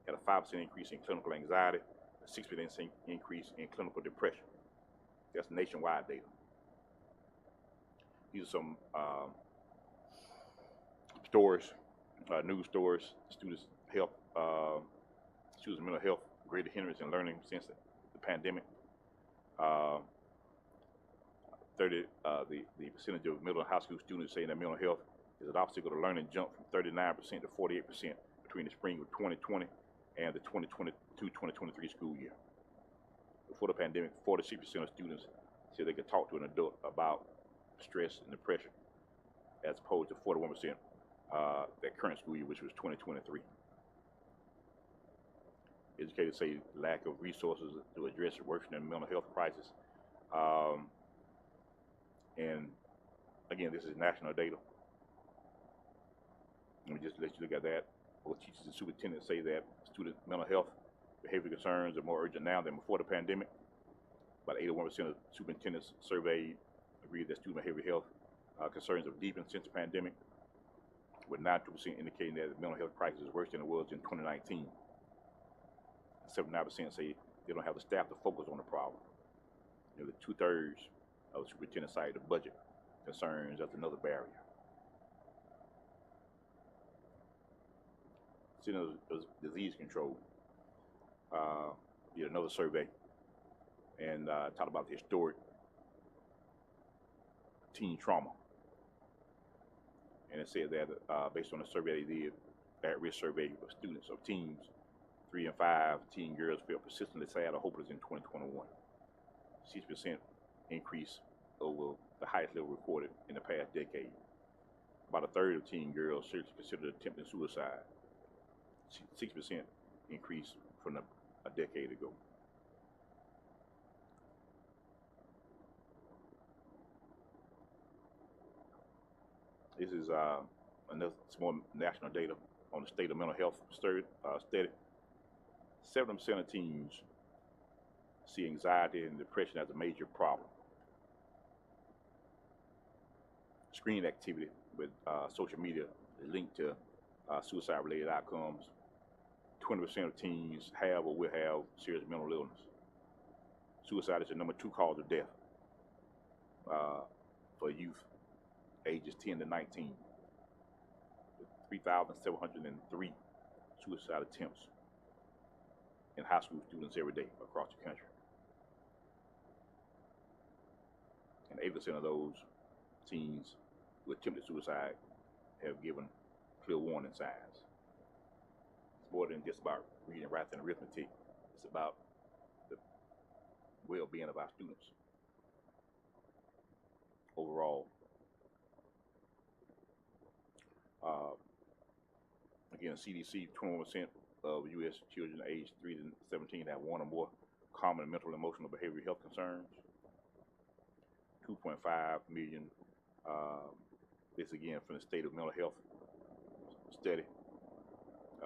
Had a 5% increase in clinical anxiety, a 6% increase in clinical depression. That's nationwide data. These are some stories, news stories, students' health, students' mental health, greater hindrance in learning since the pandemic. The percentage of middle and high school students saying that mental health is an obstacle to learning jumped from 39% to 48% between the spring of 2020 and the 2022-2023 school year. Before the pandemic, 46% of students said they could talk to an adult about stress and depression, as opposed to 41% that current school year, which was 2023. Educators say lack of resources to address the worsening mental health crisis. And again, this is national data. Let me just let you look at that. Both teachers and superintendents say that student mental health behavior concerns are more urgent now than before the pandemic. About 81% of superintendents surveyed agreed that student behavior health concerns have deepened since the pandemic, with 92% indicating that the mental health crisis is worse than it was in 2019. 79% say they don't have the staff to focus on the problem. Nearly 2/3 of the superintendents cited the budget concerns as another barrier. Centers of Disease Control did another survey and talked about the historic teen trauma. And it said that based on the survey they did, at-risk survey of students, of teens, 3 in 5 teen girls felt persistently sad or hopeless in 2021. 6% increase over the highest level recorded in the past decade. About 1/3 of teen girls seriously considered attempting suicide. 6% increase from a decade ago. This is another small national data on the state of mental health study. 7% of teens see anxiety and depression as a major problem. Screen activity with social media is linked to suicide-related outcomes. 20% of teens have or will have serious mental illness. Suicide is the number 2 cause of death for youth ages 10 to 19. 3,703 suicide attempts in high school students every day across the country. And 8% of those teens who attempted suicide have given clear warning signs. It's more than just about reading, writing, and arithmetic. It's about the well-being of our students overall. Again, CDC, 21% of U.S. children aged 3 to 17 have one or more common mental, emotional, behavioral health concerns. 2.5 million, this again from the State of Mental Health study,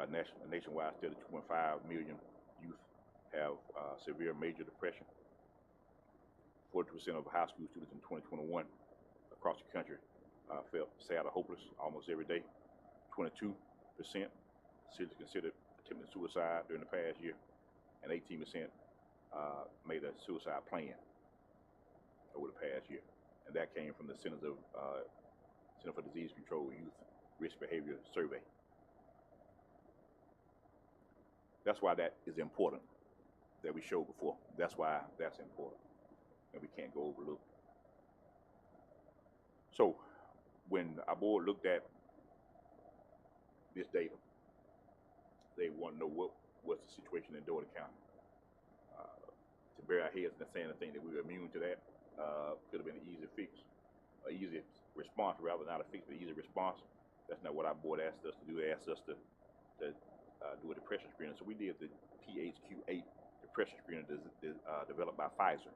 a nationwide study, 2.5 million youth have severe major depression. 42% of high school students in 2021 across the country felt sad or hopeless almost every day. 22% seriously considered attempting suicide during the past year, and 18% made a suicide plan over the past year. And that came from the Center for Disease Control Youth Risk Behavior Survey. That's why that is important that we showed before. That's why that's important, and we can't go overlook. So when our board looked at this data, they want to know what's the situation in Dougherty County. To bury our heads in the sand and think that we were immune to that could have been an easy fix, an easy response rather, not a fix, but an easy response. That's not what our board asked us to do. They asked us to do a depression screening. So we did the PHQ-8 depression screening developed by Pfizer.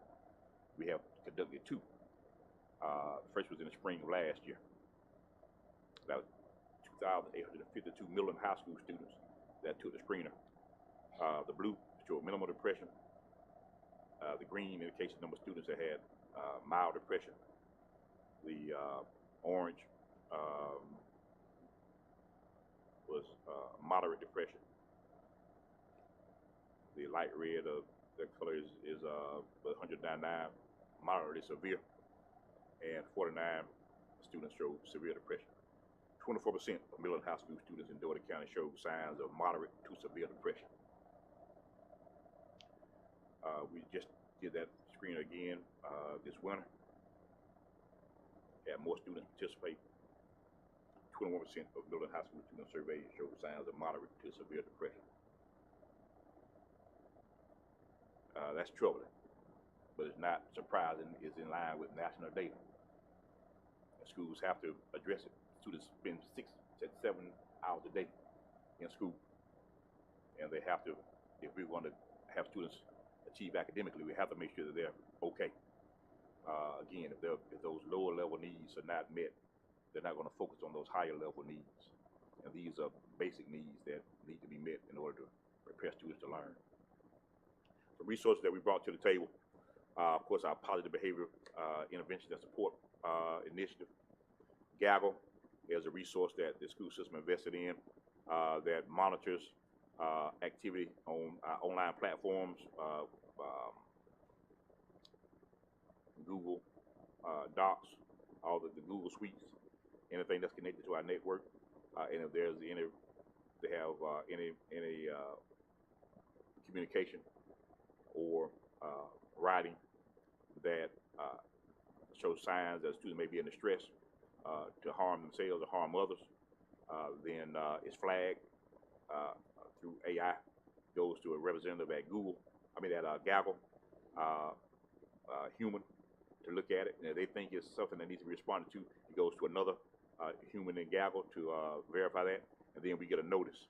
We have conducted 2. The first was in the spring of last year. That was 2,852 middle and high school students that took the screener. The blue showed minimal depression. The green indicates the number of students that had mild depression. The orange was moderate depression. The light red of the color is 199 moderately severe, and 49 students showed severe depression. 24% of middle and high school students in Dougherty County showed signs of moderate to severe depression. We just did that screen again this winter. Had more students participate. 21% of middle and high school students surveyed showed signs of moderate to severe depression. That's troubling, but it's not surprising. It's in line with national data. Schools have to address it. Students spend 6 to 7 hours a day in school, and they have to, if we want to have students achieve academically, we have to make sure that they're okay. Again, if those lower level needs are not met, they're not going to focus on those higher level needs. And these are basic needs that need to be met in order to prepare students to learn. The resources that we brought to the table, of course, our positive behavior intervention and support initiative. Gaggle is a resource that the school system invested in that monitors activity on online platforms, Google Docs, all the Google Suites, anything that's connected to our network, and if there's any communication or writing that shows signs that a student may be in distress to harm themselves or harm others, then it's flagged through AI, goes to a representative at Gaggle, human, to look at it. And if they think it's something that needs to be responded to, it goes to another human in Gaggle to verify that, and then we get a notice.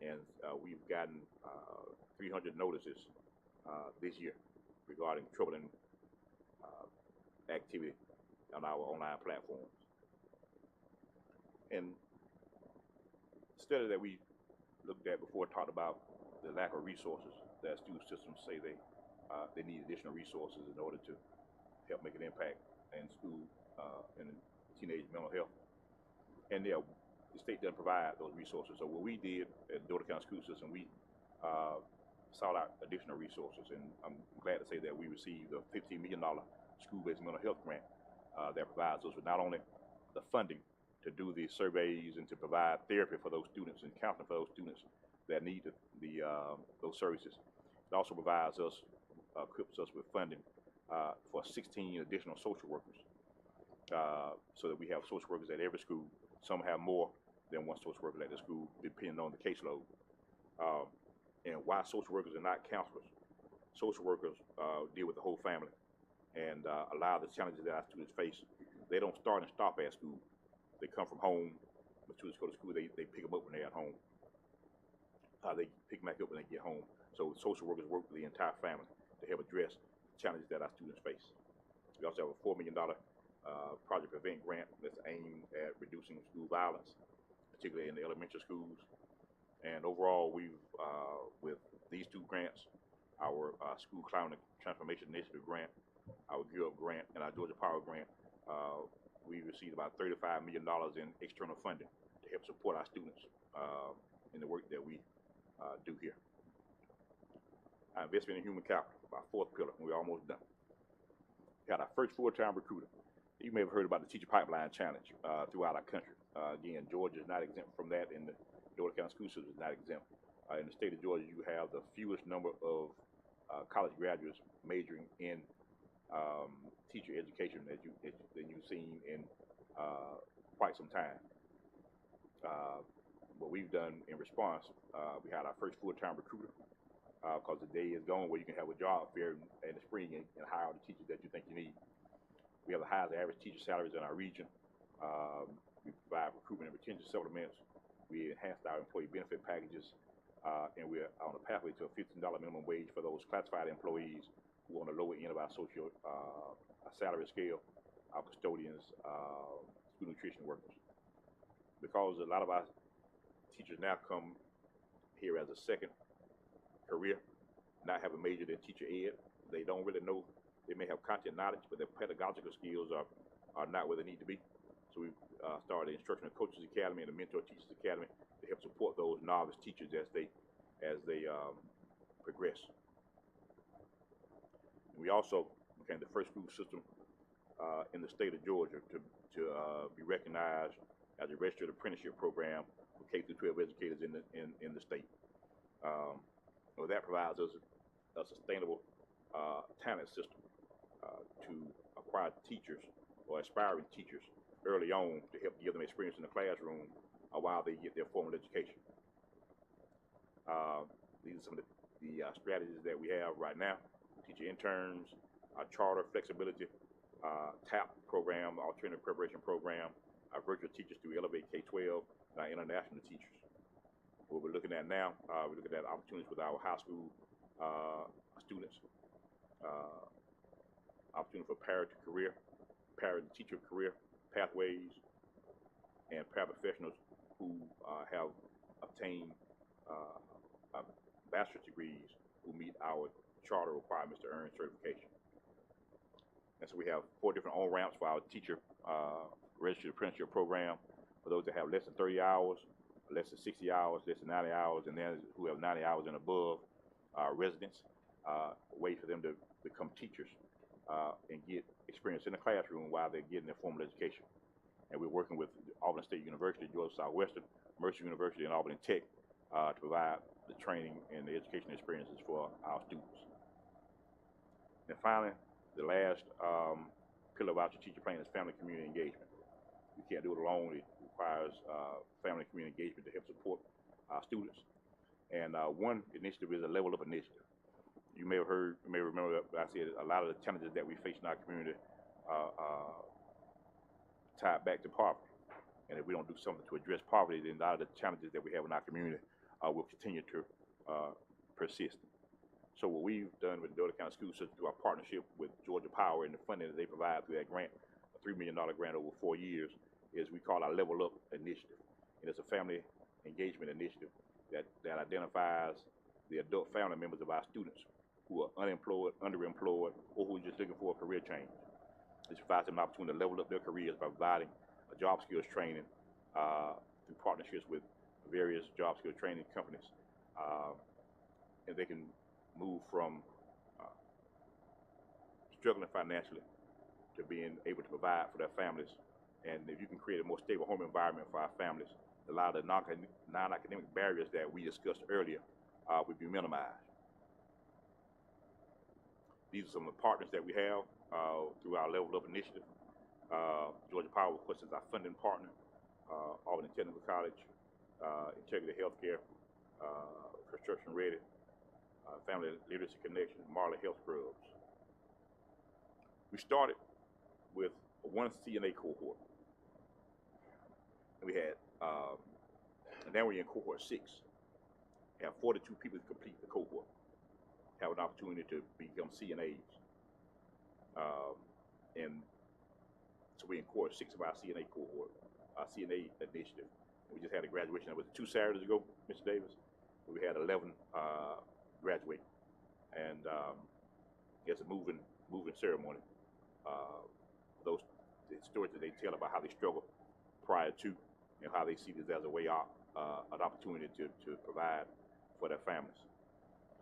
And we've gotten 300 notices this year regarding troubling activity on our online platforms. And the study that we looked at before talked about the lack of resources that school systems say they need additional resources in order to help make an impact in school and in teenage mental health. And the state doesn't provide those resources. So what we did at the Dougherty County School System, we sought out additional resources, and I'm glad to say that we received a $15 million school-based mental health grant that provides us with not only the funding to do the surveys and to provide therapy for those students and counseling for those students that need those services. It also provides us, equips us with funding for 16 additional social workers, so that we have social workers at every school Some have more than one social worker at the school, depending on the caseload. And why social workers are not counselors. Social workers deal with the whole family, and a lot of the challenges that our students face, they don't start and stop at school. They come from home. When students go to school, they pick them up when they're at home. They pick them back up when they get home. So social workers work with the entire family to help address the challenges that our students face. We also have a $4 million Project Prevent grant that's aimed at reducing school violence, particularly in the elementary schools. And overall, we've, with these two grants, our School Climate Transformation Initiative grant, our Gear Up grant, and our Georgia Power grant, we received about $35 million in external funding to help support our students in the work that we do here. Our investment in human capital, our fourth pillar, and we're almost done. We got our first full-time recruiter. You may have heard about the Teacher Pipeline Challenge throughout our country. Again, Georgia is not exempt from that, and the Dougherty County School System is not exempt. In the state of Georgia, you have the fewest number of college graduates majoring in teacher education than you've seen in quite some time. What we've done in response, we had our first full-time recruiter, because the day is gone where you can have a job fair in the spring and hire all the teachers that you think you need. We have the highest average teacher salaries in our region. We provide recruitment and retention supplements. We enhanced our employee benefit packages, and we're on a pathway to a $15 minimum wage for those classified employees who are on the lower end of our social salary scale, our custodians, school nutrition workers. Because a lot of our teachers now come here as a second career, not have a major in teacher ed. They don't really know. They may have content knowledge, but their pedagogical skills are not where they need to be. So we've started the Instructional Coaches Academy and the Mentor Teachers Academy to help support those novice teachers as they progress. We also became the first school system in the state of Georgia to be recognized as a registered apprenticeship program for K through 12 educators in the state. Well, that provides us a sustainable talent system to acquire teachers or aspiring teachers early on to help give them experience in the classroom while they get their formal education. These are some of the strategies that we have right now. Teacher interns, our charter flexibility, TAP program, alternative preparation program, our virtual teachers through Elevate K-12, and our international teachers. What we're looking at now, we're looking at opportunities with our high school students, opportunity for parent teacher career pathways, and paraprofessionals who have obtained bachelor's degrees who meet our charter requirements to earn certification. And so we have 4 different on-ramps for our teacher registered apprenticeship program for those that have less than 30 hours, less than 60 hours, less than 90 hours, and then who have 90 hours and above residents, way for them to become teachers and get experience in the classroom while they're getting their formal education. And we're working with Auburn State University, Georgia Southwestern, Mercer University, and Auburn Tech to provide the training and the education experiences for our students. And finally, the last pillar of our strategic plan is family community engagement. We can't do it alone. It requires family community engagement to help support our students. And one initiative is a Level Up initiative. You may have heard, you may remember that I said a lot of the challenges that we face in our community tied back to poverty. And if we don't do something to address poverty, then a lot of the challenges that we have in our community will continue to persist. So what we've done with the Dougherty County School System through our partnership with Georgia Power and the funding that they provide through that grant, a $3 million grant over 4 years, is we call our Level Up initiative. And it's a family engagement initiative that identifies the adult family members of our students who are unemployed, underemployed, or who are just looking for a career change. This provides them an opportunity to level up their careers by providing a job skills training through partnerships with various job skills training companies. And they can move from struggling financially to being able to provide for their families. And if you can create a more stable home environment for our families, a lot of the non-academic barriers that we discussed earlier would be minimized. These are some of the partners that we have through our Level Up initiative. Georgia Power, of course, is our funding partner. Albany Technical College, Integrity Healthcare, Construction Ready, Family Literacy Connection, Marley Health Scrubs. We started with one CNA cohort. And we had, and now we're in cohort 6. We have 42 people to complete the cohort, have an opportunity to become CNAs. And so we're in cohort 6 of our CNA cohort, our CNA initiative. We just had a graduation, that was 2 Saturdays ago, Mr. Davis. We had 11 graduate, and it's a moving ceremony. Those the stories that they tell about how they struggled prior to, and how they see this as a way out, an opportunity to provide for their families.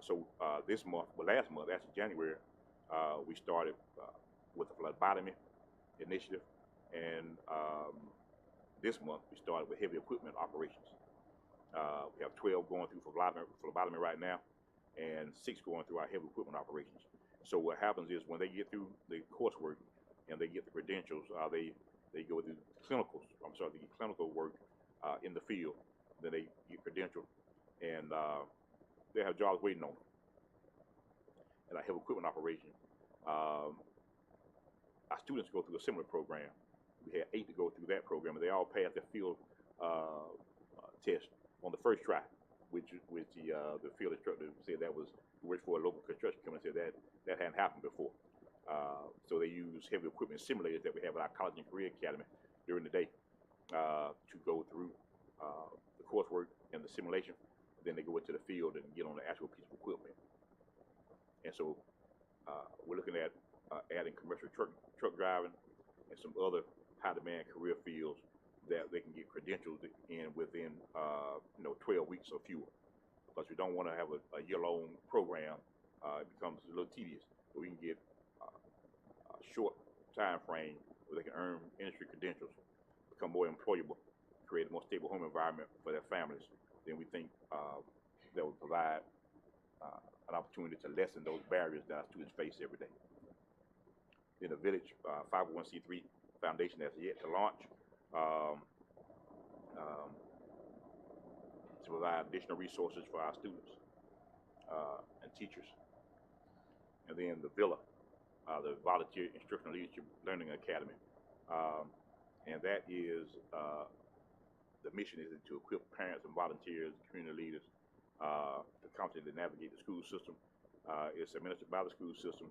So this month, well, last month, actually January, we started with the phlebotomy initiative, and this month we started with heavy equipment operations. We have 12 going through phlebotomy right now, and 6 going through our heavy equipment operations. So what happens is when they get through the coursework and they get the credentials, they go through the clinical work in the field. Then they get credentialed, and they have jobs waiting on them. And our heavy equipment operation, our students go through a similar program. We had 8 to go through that program, and they all passed the field test on the first try, which the field instructor said that was worked for a local construction company, said that hadn't happened before. So they use heavy equipment simulators that we have at our College and Career Academy during the day to go through the coursework and the simulation. Then they go into the field and get on the actual piece of equipment. And so we're looking at adding commercial truck driving and some other high-demand career fields that they can get credentials in within 12 weeks or fewer. Because we don't want to have a year-long program. It becomes a little tedious. But we can get a short time frame where they can earn industry credentials, become more employable, create a more stable home environment for their families. Then we think that will provide an opportunity to lessen those barriers that our students face every day. In the Village 501c3 foundation that's yet to launch to provide additional resources for our students and teachers. And then the VILA, the Volunteer Instructional Leadership Learning Academy. And that is, the mission is to equip parents and volunteers, community leaders, to confidently navigate the school system. It's administered by the school system,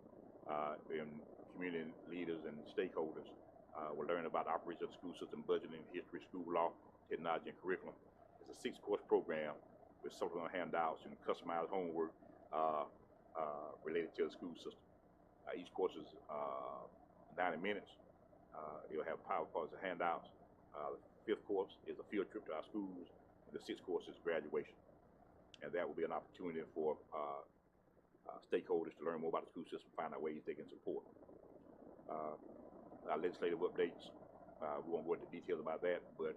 and community leaders and stakeholders will learn about the operation of the school system, budgeting, history, school law, technology, and curriculum. It's a 6-course program with supplemental handouts and customized homework related to the school system. Each course is 90 minutes. You'll have PowerPoints and handouts. The 5th course is a field trip to our schools, and the 6th course is graduation. And that will be an opportunity for stakeholders to learn more about the school system, find out ways they can support. Our legislative updates, we won't go into details about that, but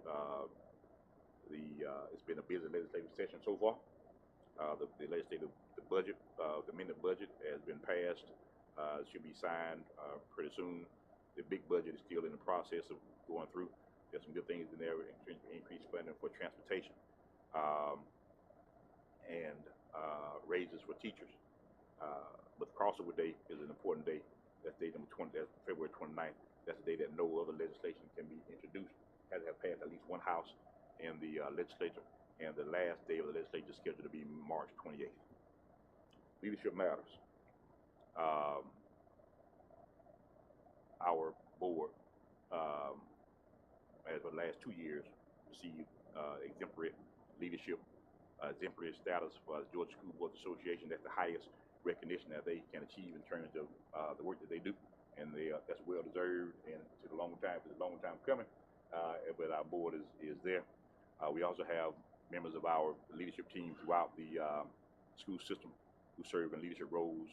it's been a busy legislative session so far. The budget, the amended budget has been passed. It should be signed pretty soon. The big budget is still in the process of going through. There's some good things in there, increased funding for transportation, and raises for teachers. But the crossover day is an important day. That's day number 20. That's February 29th. That's the day that no other legislation can be introduced. Has to have passed at least one house in the legislature, and the last day of the legislature is scheduled to be March 28th. Leadership matters. Our board, as for the last 2 years, received exemplary leadership, exemplary status for the Georgia School Board Association. That's the highest recognition that they can achieve in terms of the work that they do, and that's well deserved. And it's a long time coming, but our board is there. We also have members of our leadership team throughout the school system who serve in leadership roles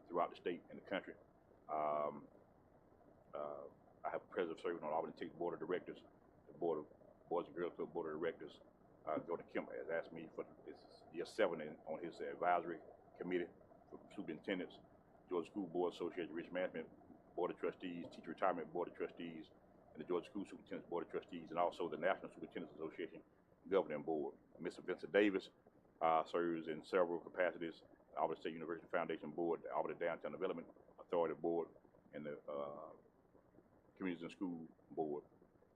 throughout the state and the country. I have a president serving on Albany Tech Board of Directors, the Board of Boys and Girls Club Board of Directors. Gordon Kemp has asked me for this year 7 on his advisory committee for superintendents, Georgia School Board Association, Risk Management Board of Trustees, Teacher Retirement Board of Trustees, and the Georgia School Superintendent's Board of Trustees, and also the National Superintendent's Association Governing Board. Mr. Vincent Davis serves in several capacities: the Albany State University Foundation Board, the Albany Downtown Development Authority Board, and the Communities and School Board.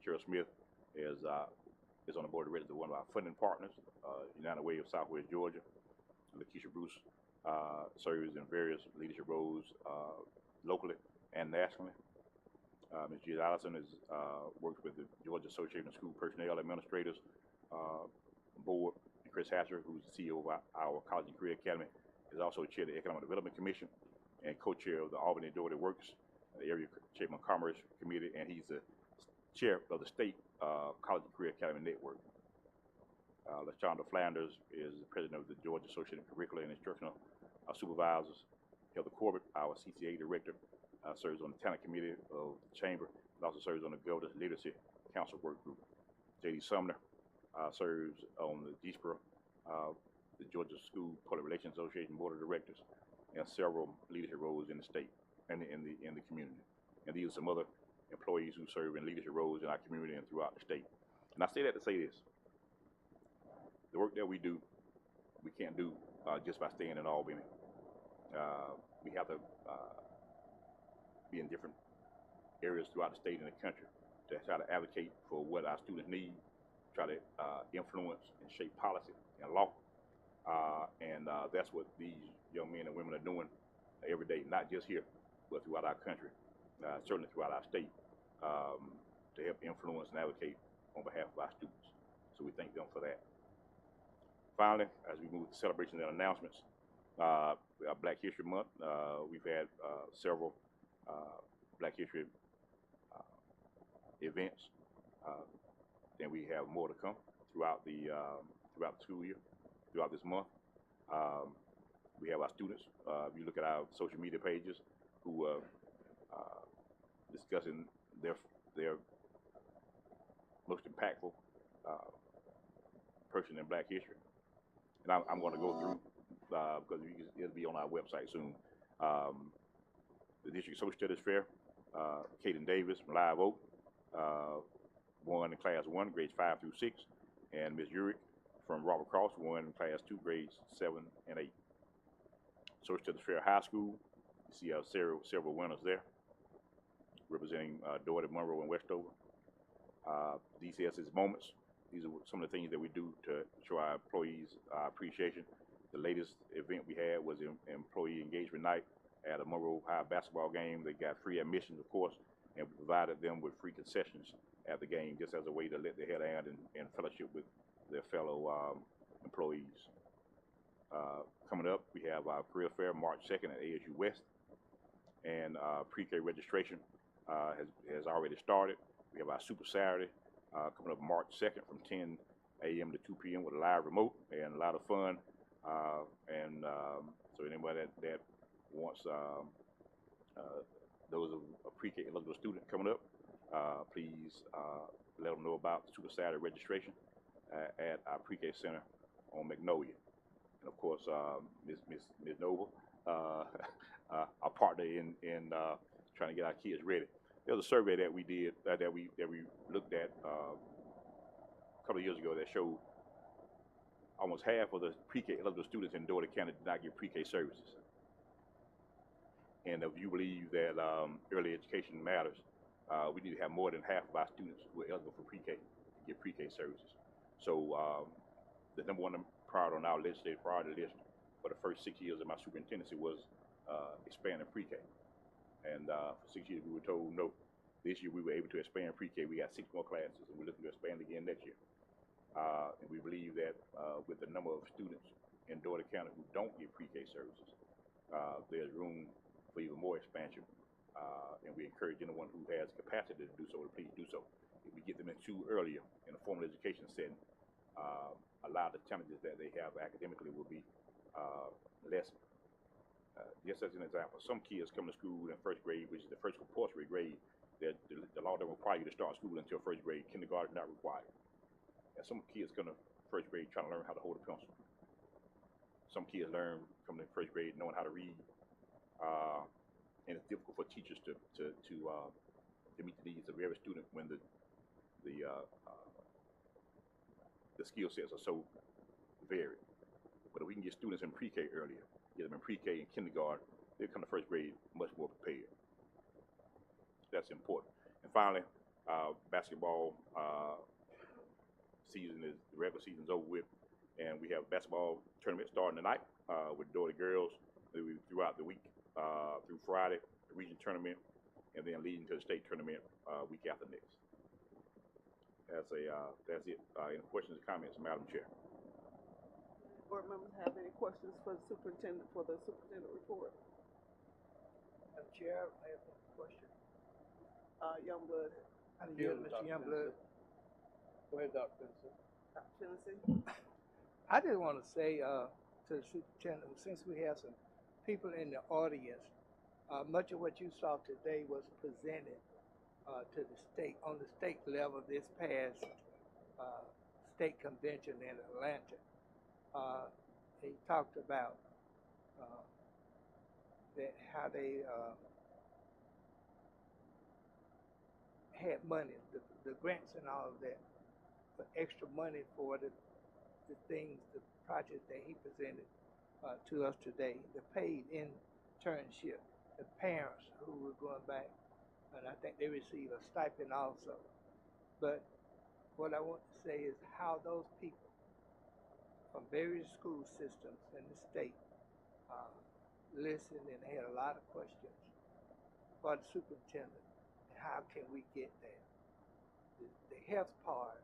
Cheryl Smith is on the board of directors of one of our funding partners, United Way of Southwest Georgia. Lakeisha Bruce serves in various leadership roles locally and nationally. Ms. G. Allison works with the Georgia Association of School Personnel Administrators Board. And Chris Hatcher, who's the CEO of our College and Career Academy, is also chair of the Economic Development Commission and co-chair of the Albany Dougherty Works, the area chairman of Commerce Committee, and he's the chair of the State College and Career Academy Network. LaShonda Flanders is the president of the Georgia Association of Curricular and Instructional Supervisors. Heather Corbett, our CCA director, serves on the talent committee of the chamber and also serves on the Governor's Leadership Council Work Group. J.D. Sumner serves on the GSPRA, the Georgia School Public Relations Association Board of Directors, and several leadership roles in the state and in the community. And these are some other employees who serve in leadership roles in our community and throughout the state. And I say that to say this: the work that we do, we can't do just by staying in Albany. We have to be in different areas throughout the state and the country to try to advocate for what our students need, try to influence and shape policy and law. And that's what these young men and women are doing every day, not just here, but throughout our country, certainly throughout our state, to help influence and advocate on behalf of our students. So we thank them for that. Finally, as we move to celebrations and announcements, Black History Month, we've had several Black History events, and we have more to come throughout the school year, throughout this month. We have our students. If you look at our social media pages, who are discussing their most impactful person in Black history. And I'm going to go through, because it'll be on our website soon. The District Social Studies Fair, Kaden Davis from Live Oak, won in Class 1, grades 5 through 6, and Ms. Urick from Robert Cross won in Class 2, grades 7 and 8. Social Studies Fair High School, you see several winners there, representing Dougherty, Monroe, and Westover. DCS's Moments, these are some of the things that we do to show our employees appreciation. The latest event we had was Employee Engagement Night at a Monroe High basketball game. They got free admissions, of course, and we provided them with free concessions at the game, just as a way to let their head down and fellowship with their fellow employees. Coming up, we have our career fair March 2nd at ASU West, and pre-K registration has already started. We have our Super Saturday coming up March 2nd from 10 a.m. to 2 p.m. with a live remote and a lot of fun. So anybody that wants those of a pre-K eligible student coming up, please let them know about the Super Saturday registration at our pre-K center on Magnolia. And of course, Ms. Nova, our partner in trying to get our kids ready. There was a survey that we did that we looked at a couple of years ago that showed almost half of the pre-K eligible students in Dougherty County did not get pre-K services. And if you believe that early education matters, we need to have more than half of our students who are eligible for pre-K to get pre-K services. So the number one priority on our legislative priority list for the first 6 years of my superintendency was expanding pre-K. And for 6 years we were told no. This year we were able to expand pre-K. We got 6 more classes, and we're looking to expand again next year. And we believe that with the number of students in Dougherty County who don't get pre-K services, there's room for even more expansion. And we encourage anyone who has capacity to do so to please do so. If we get them into earlier in a formal education setting, a lot of the challenges that they have academically will be lessened. Just as an example, some kids come to school in first grade, which is the first compulsory grade, that the law doesn't require you to start school until first grade. Kindergarten is not required. And some kids come to first grade trying to learn how to hold a pencil. Some kids come to first grade knowing how to read, and it's difficult for teachers to to meet the needs of every student when the skill sets are so varied. But if we can get students in pre-K earlier, get them in pre-K and kindergarten, they'll come to first grade much more prepared. That's important. And finally, basketball season is, the regular season's over with, and we have a basketball tournament starting tonight with Dougherty girls throughout the week, through Friday, the region tournament, and then leading to the state tournament week after next. That's it. Any questions or comments, Madam Chair? Board members have any questions for the superintendent report? Madam Chair, I have a question. Youngblood, I yield, Mr. Youngblood. Go ahead, Dr. Benson. Tennessee. I just want to say to the superintendent, since we have some people in the audience, much of what you saw today was presented to the state, on the state level this past state convention in Atlanta. He talked about that how they had money, the grants and all of that, but extra money for the things, the projects that he presented to us today, the paid internship, the parents who were going back, and I think they receive a stipend also. But what I want to say is how those people from various school systems in the state listened and had a lot of questions for the superintendent. And how can we get there? The health part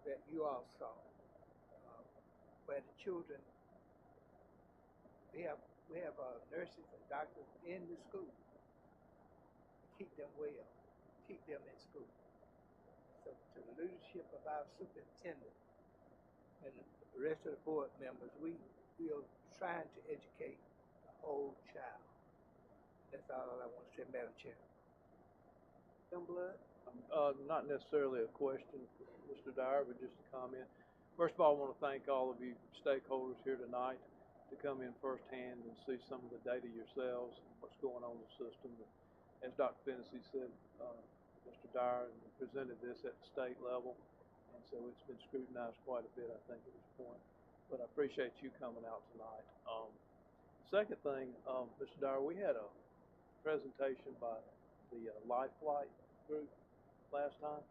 that you all saw, where the children, we have nurses and doctors in the school to keep them well, keep them in school. So to the leadership of our superintendent and the rest of the board members, we are trying to educate the whole child. That's all I want to say, Madam Chair. Youngblood. Not necessarily a question, Mr. Dyer, but just a comment. First of all, I want to thank all of you stakeholders here tonight to come in firsthand and see some of the data yourselves and what's going on in the system. As Dr. Fennessy said, Mr. Dyer presented this at the state level, and so it's been scrutinized quite a bit, I think, at this point. But I appreciate you coming out tonight. Second thing, Mr. Dyer, we had a presentation by the Life Flight group last time,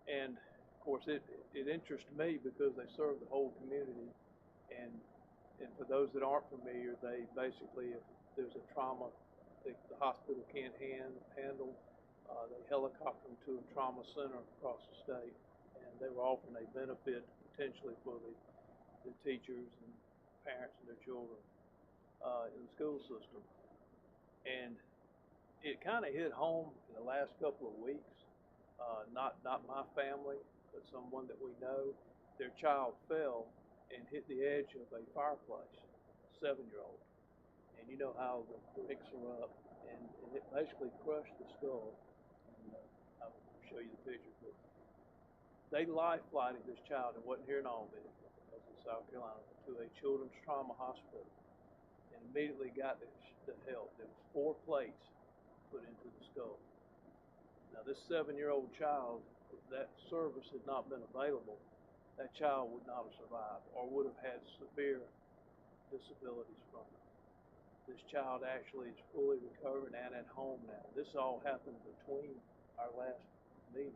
and of course it interests me because they serve the whole community, and for those that aren't familiar, they basically, if there's a trauma that the hospital can't handle, they helicopter them to a trauma center across the state, and they were offering a benefit potentially for the teachers and parents and their children in the school system. And it kind of hit home in the last couple of weeks. Not my family, but someone that we know. Their child fell and hit the edge of a fireplace, 7-year-old. And you know how the bricks are up, and it basically crushed the skull. And I'll show you the picture. But they life flighted this child, and wasn't here in Albany, because in South Carolina, to a children's trauma hospital, and immediately got the help. There was 4 plates put into the skull. Now this 7-year-old child, if that service had not been available, that child would not have survived or would have had severe disabilities from it. This child actually is fully recovered and at home now. This all happened between our last meeting.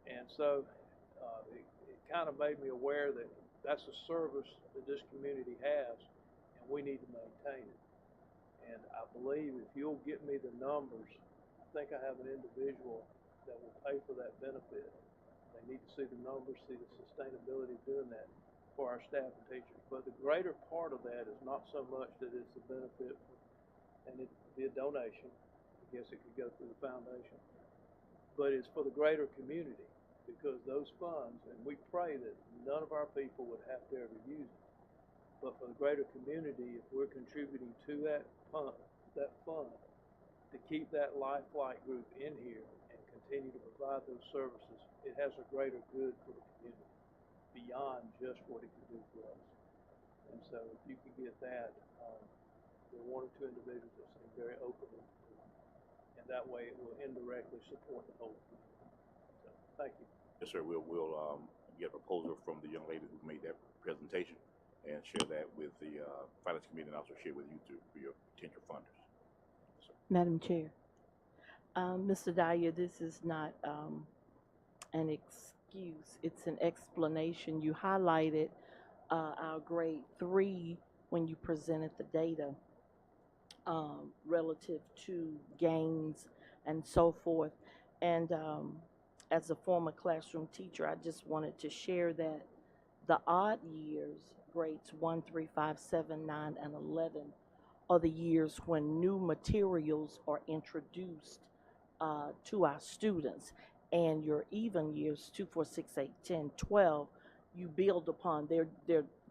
And so it kind of made me aware that that's a service that this community has, and we need to maintain it. And I believe if you'll get me the numbers, I think I have an individual that will pay for that benefit. They need to see the numbers, see the sustainability of doing that for our staff and teachers. But the greater part of that is not so much that it's a benefit, and it'd be a donation. I guess it could go through the foundation. But it's for the greater community, because those funds, and we pray that none of our people would have to ever use it. But for the greater community, if we're contributing to that fund, to keep that Life Flight group in here and continue to provide those services, it has a greater good for the community beyond just what it can do for us. And so if you could get that, there are 1 or 2 individuals that seem very open to it. And that way it will indirectly support the whole community. So, thank you. Yes, sir. We'll get a proposal from the young lady who made that presentation and share that with the finance committee and also share with you for your potential funders. Madam Chair, Mr. Dyer, this is not an excuse, it's an explanation. You highlighted our grade 3 when you presented the data relative to gains and so forth. And as a former classroom teacher, I just wanted to share that the odd years, grades 1, 3, 5, 7, 9, and 11, are the years when new materials are introduced to our students. And your even years, 2, 4, 6, 8, 10, 12, you build upon. They're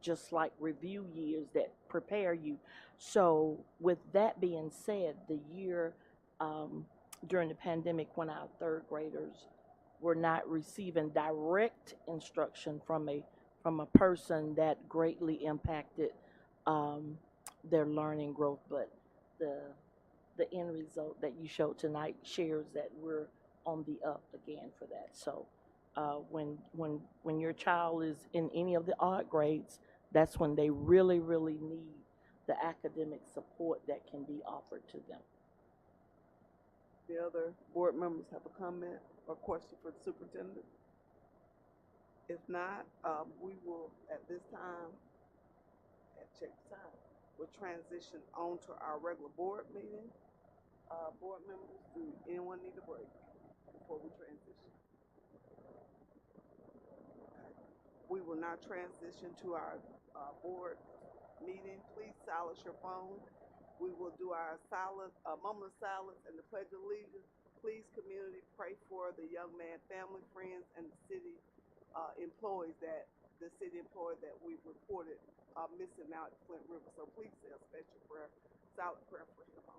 just like review years that prepare you. So with that being said, the year during the pandemic when our third graders were not receiving direct instruction from a person, that greatly impacted their learning growth. But the end result that you showed tonight shares that we're on the up again for that. So when your child is in any of the odd grades, that's when they really need the academic support that can be offered to them. The other board members have a comment or question for the superintendent? If not, we will, at this time, check the time, we'll transition on to our regular board meeting. Board members, do anyone need a break before we transition? Okay. We will now transition to our board meeting. Please silence your phone. We will do our moment of silence and the Pledge of Allegiance. Please, community, pray for the young man, family, friends, and the city employees that we reported missing now at the Flint River. So please say a special prayer, silent prayer for him also.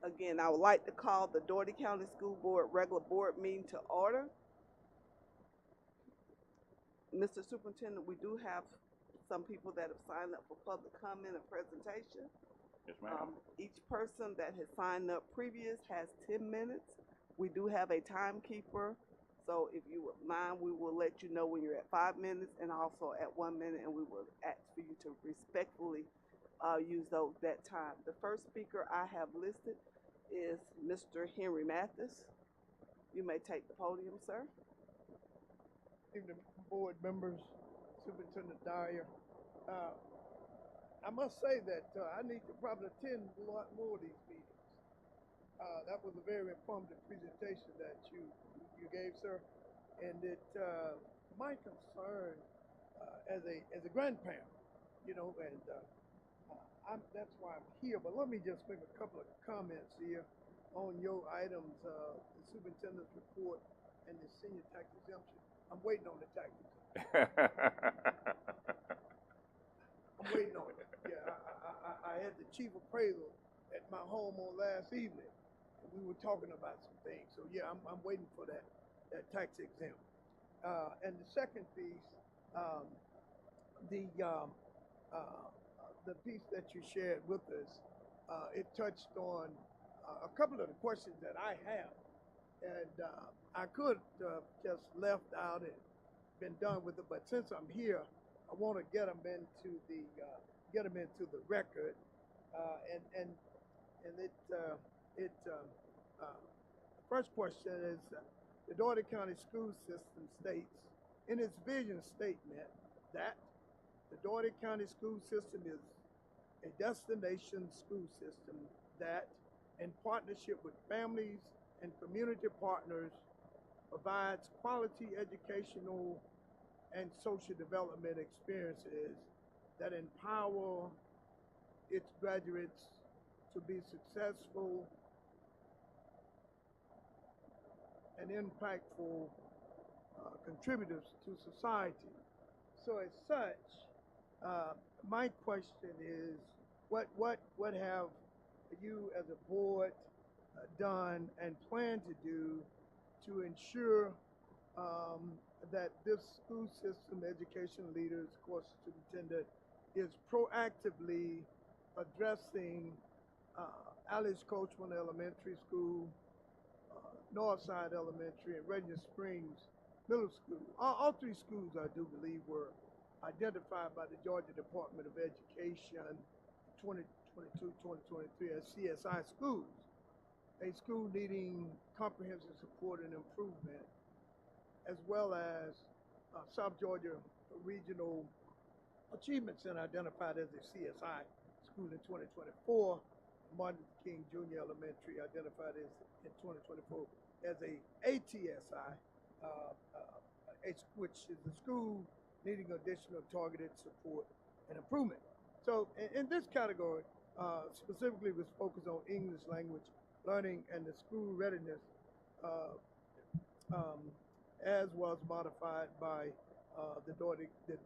Again, I would like to call the Dougherty County School Board regular board meeting to order. Mr. Superintendent, we do have some people that have signed up for public comment and presentation. Yes, ma'am. Each person that has signed up previous has 10 minutes. We do have a timekeeper, so if you would mind, we will let you know when you're at 5 minutes and also at 1 minute, and we will ask for you to respectfully use that time. The first speaker I have listed is Mr. Henry Mathis. You may take the podium, sir. Evening, board members, Superintendent Dyer. I must say that I need to probably attend a lot more of these meetings. That was a very informative presentation that you gave, sir. And my concern as a grandparent, you know, and that's why I'm here. But let me just make a couple of comments here on your items, the superintendent's report and the senior tax exemption. I'm waiting on the tax exemption. I'm waiting on it. Yeah, I had the chief appraisal at my home on last evening, and we were talking about some things. So yeah, I'm waiting for that tax exempt. And the second piece, the piece that you shared with us, it touched on a couple of the questions that I have, and I could just left out and been done with it, but since I'm here, I want to get them into the record, and first question is the Dougherty County School System states in its vision statement that the Dougherty County School System is a destination school system that, in partnership with families and community partners, provides quality educational and social development experiences that empower its graduates to be successful and impactful contributors to society. So as such, my question is, what have you as a board done and plan to do to ensure that this school system, education leaders, course superintendent, is proactively addressing Alice Coachman Elementary School, Northside Elementary, and Reading Springs Middle School. All three schools, I do believe, were identified by the Georgia Department of Education 2022-2023 as CSI schools, a school needing comprehensive support and improvement, as well as South Georgia Regional Achievement Center identified as a CSI school in 2024, Martin Luther King Jr. Elementary identified as in 2024 as a ATSI, which is a school needing additional targeted support and improvement. So in this category, specifically was focused on English language learning and the school readiness, as was modified by the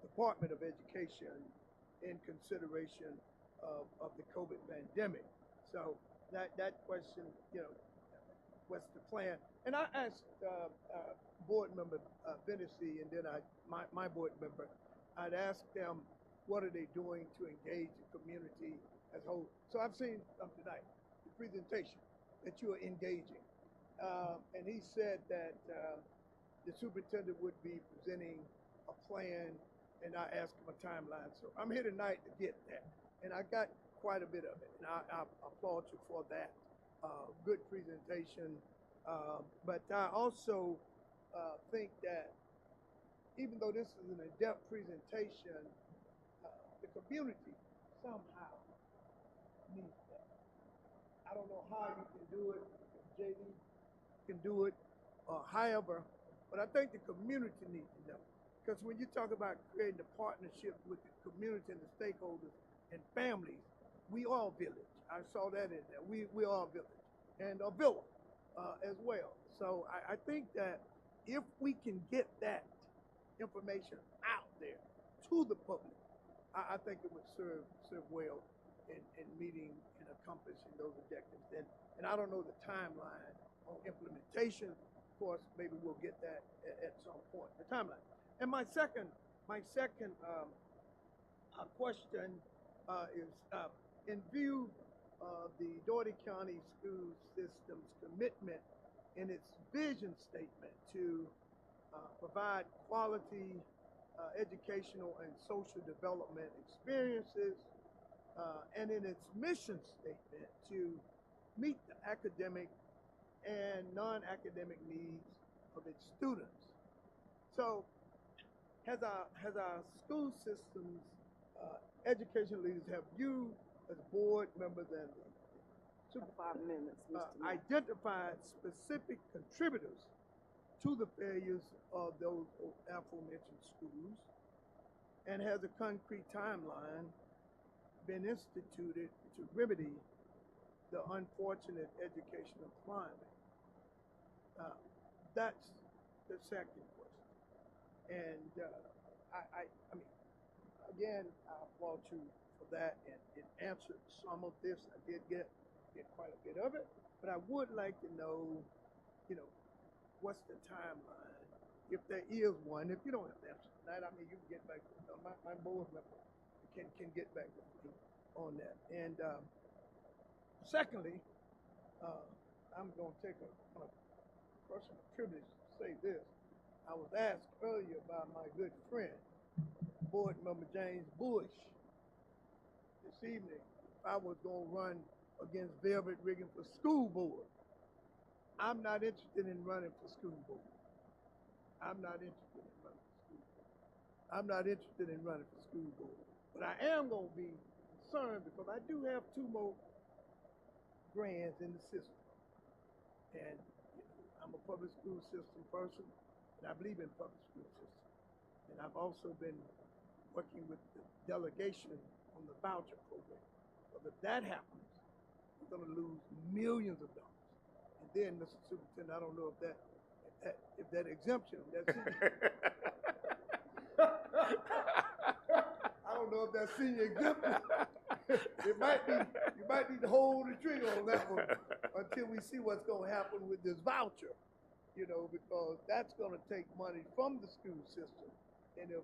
Department of Education in consideration of the COVID pandemic. So that question, what's the plan? And I asked board member Bennessy, and then my board member, I'd ask them what are they doing to engage the community as a whole. So I've seen tonight the presentation that you are engaging, and he said that the superintendent would be presenting a plan, and I asked him a timeline. So I'm here tonight to get that, and I got quite a bit of it, and I applaud you for that. Good presentation, but I also think that even though this is an in-depth presentation, the community somehow needs that. I don't know how you can do it, JD can do it, however, but I think the community needs to know. Because when you talk about creating a partnership with the community and the stakeholders and families, we are a village. I saw that in there. We are a village and a villa as well. So I think that if we can get that information out there to the public, I think it would serve well in meeting and accomplishing those objectives. And I don't know the timeline on implementation. Of course, maybe we'll get that at some point. The timeline. And my second question is in view of the Dougherty County School System's commitment in its vision statement to provide quality educational and social development experiences, and in its mission statement to meet the academic and non-academic needs of its students. So, has our school systems, education leaders, have you as board members and 5 minutes, Mr. Mayor. identified specific contributors to the failures of those aforementioned schools, and has a concrete timeline been instituted to remedy the unfortunate educational climate? That's the second question. And I mean, again, I applaud you for that, and it answered some of this. I did get quite a bit of it, but I would like to know, what's the timeline, if there is one. If you don't have the answer tonight, I mean, you can get back to my board member can get back with me on that. And secondly, I'm going to take a personal privilege to say this. I was asked earlier by my good friend, board member James Bush, this evening, if I was going to run against Velvet Riggin for school board. I'm not interested in running for school board. I'm not interested in running for school board. I'm not interested in running for school board. But I am going to be concerned because I do have 2 more grands in the system. And I'm a public school system person, and I believe in public school system. And I've also been working with the delegation on the voucher program. But if that happens, we're gonna lose millions of dollars. And then, Mr. Superintendent, I don't know if that exemption, I don't know if that senior exemption, you might need to hold the trigger on that one until we see what's gonna happen with this voucher, because that's gonna take money from the school system. And if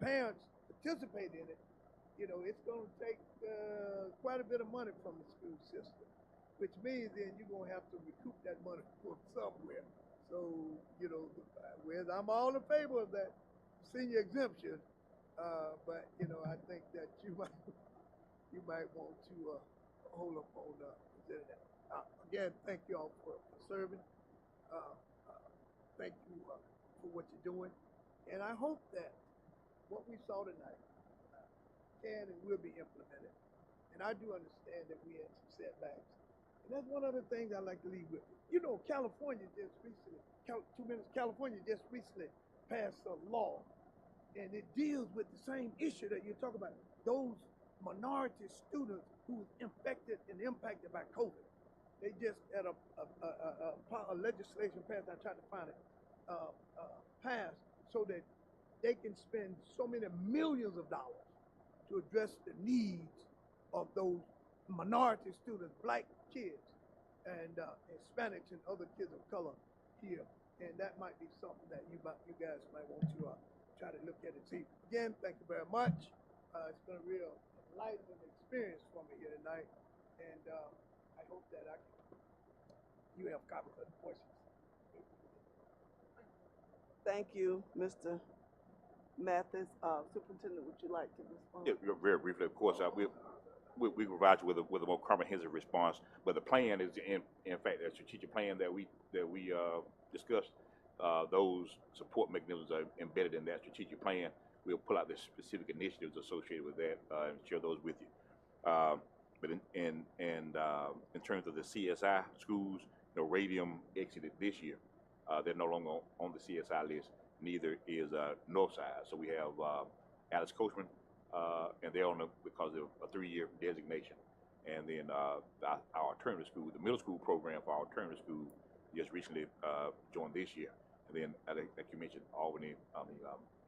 parents participate in it, it's gonna take quite a bit of money from the school system, which means then you're gonna have to recoup that money from somewhere. So, whereas I'm all in favor of that senior exemption, but I think that you might want to hold up on presenting that. Again, thank you all for serving. Thank you for what you're doing, and I hope that what we saw tonight can and will be implemented. And I do understand that we had some setbacks, and that's one of the things I like to leave with. California just recently, California just recently passed a law, and it deals with the same issue that you're talking about. Those minority students who was infected and impacted by COVID. They just had a legislation passed. I tried to find it passed so that they can spend so many millions of dollars to address the needs of those minority students, black kids, and Hispanics and other kids of color here. And that might be something that you guys might want to try to look at and see. Again, thank you very much. It's been a real enlightening experience for me here tonight, and I hope that you have copies of the questions. Thank you, Mr. Mathis. Superintendent, would you like to respond? Yeah, very briefly, of course, we provide you with a more comprehensive response. But the plan is, in fact, a strategic plan that we discussed. Those support mechanisms are embedded in that strategic plan. We'll pull out the specific initiatives associated with that and share those with you. But in terms of the CSI schools, Radium exited this year. They're no longer on the CSI list. Neither is Northside. So we have Alice Coachman, and they're on because of a 3-year designation. And then our alternative school, the middle school program for our alternative school, just recently joined this year. And then, like you mentioned, Albany,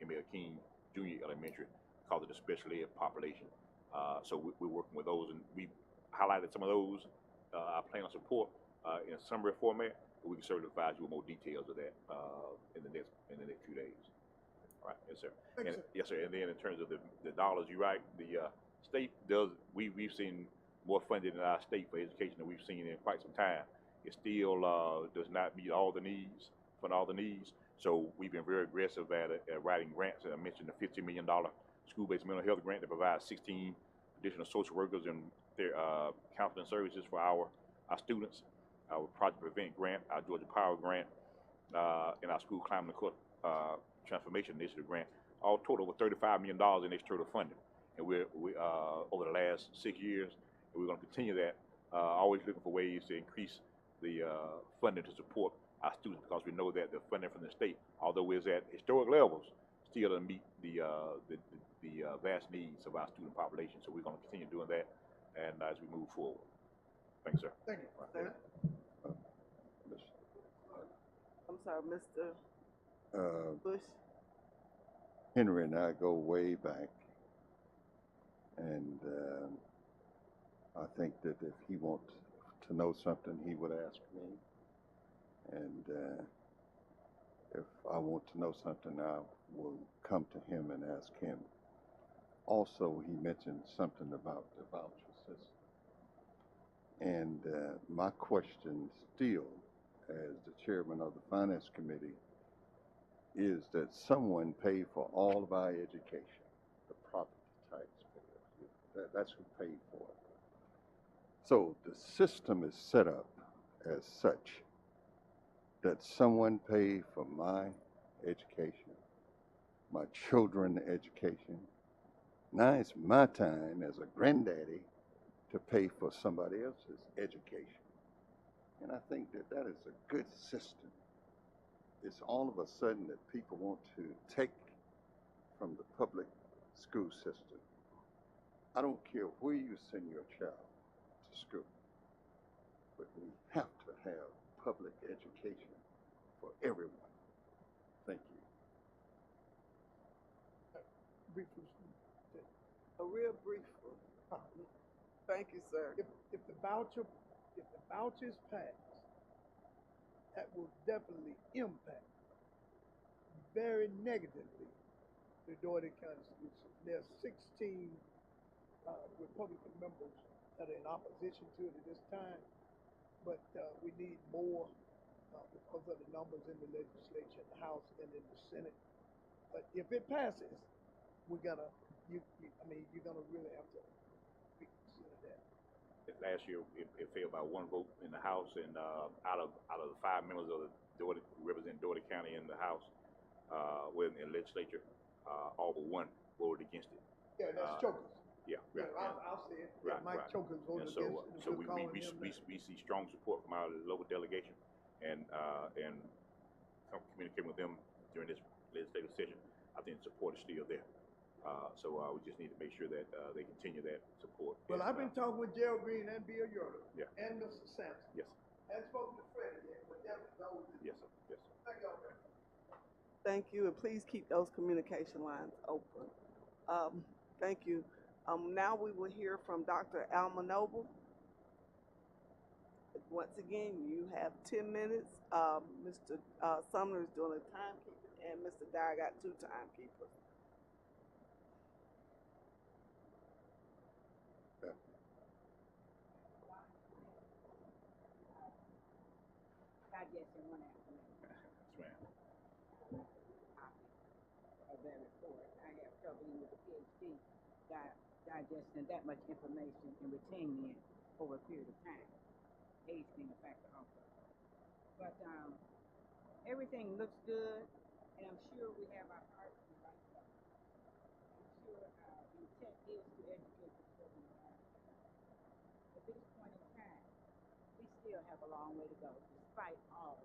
Emil King Junior Elementary, called it the special ed population. So we're working with those, and we highlighted some of those. I plan on support in a summary format. We can certainly provide you with more details of that in the next few days. All right, yes, sir. Yes, sir. And then in terms of the dollars, you're right. The state does. We've seen more funding in our state for education than we've seen in quite some time. It still does not meet all the needs, fund all the needs. So we've been very aggressive at writing grants. I mentioned the $50 million school-based mental health grant that provides 16 additional social workers and their counseling services for our students. Our Project Prevent grant, our Georgia Power grant, and our School Climate Transformation Initiative grant, all total over $35 million in external funding. And we over the last 6 years, and we're going to continue that, always looking for ways to increase the funding to support our students, because we know that the funding from the state, although it's at historic levels, still doesn't meet the vast needs of our student population. So we're going to continue doing that, and as we move forward. Thanks, sir. Thank you. I'm sorry, Mr. Bush. Henry and I go way back, and I think that if he wants to know something, he would ask me, and if I want to know something, I will come to him and ask him. Also, he mentioned something about the voucher system, and my question still, as the chairman of the Finance Committee, is that someone pay for all of our education, the property taxpayers. That's who paid for it. So the system is set up as such that someone pay for my education, my children's education. Now it's my time as a granddaddy to pay for somebody else's education. And I think that that is a good system. It's all of a sudden that people want to take from the public school system. I don't care where you send your child to school, but we have to have public education for everyone. Thank you. Briefly, A real brief one. Thank you, sir. if the voucher is passed, that will definitely impact very negatively the Dougherty County School System. There are 16 Republican members that are in opposition to it at this time, but we need more because of the numbers in the legislature, in the House, and in the Senate. But if it passes, you're gonna really have to reconsider that. Last year, it failed by one vote in the House, and out of the 5 members of the Dougherty, who represent Dougherty County in the House, in the legislature, all but one voted against it. Yeah, that's chokers. Yeah, right. I'll say it. Right, Mike right. Chokers voted And so, against it. so we see strong support from our local delegation, and communicating with them during this legislative session. I think the support is still there. So we just need to make sure that they continue that support. Well, and, I've been talking with Gerald Green and Bill Yoder. Yeah. And Mr. Sampson. Yes. And spoken to Freddie yet, but definitely those. Yes, sir. Yes, sir. Thank y'all very much. Thank you, and please keep those communication lines open. Thank you. Now we will hear from Dr. Alma Noble. Once again, you have 10 minutes. Mr. Sumner is doing a timekeeping, and Mr. Dyer got 2 timekeepers. Digesting one afternoon Yes, ma'am. of that report. I have trouble with the PhD digesting that much information and retaining it over a period of time. Age being a factor also. But everything looks good, and I'm sure we have our hearts in the right place. I'm sure our intent is to educate the children. At this point in time, we still have a long way to go, despite all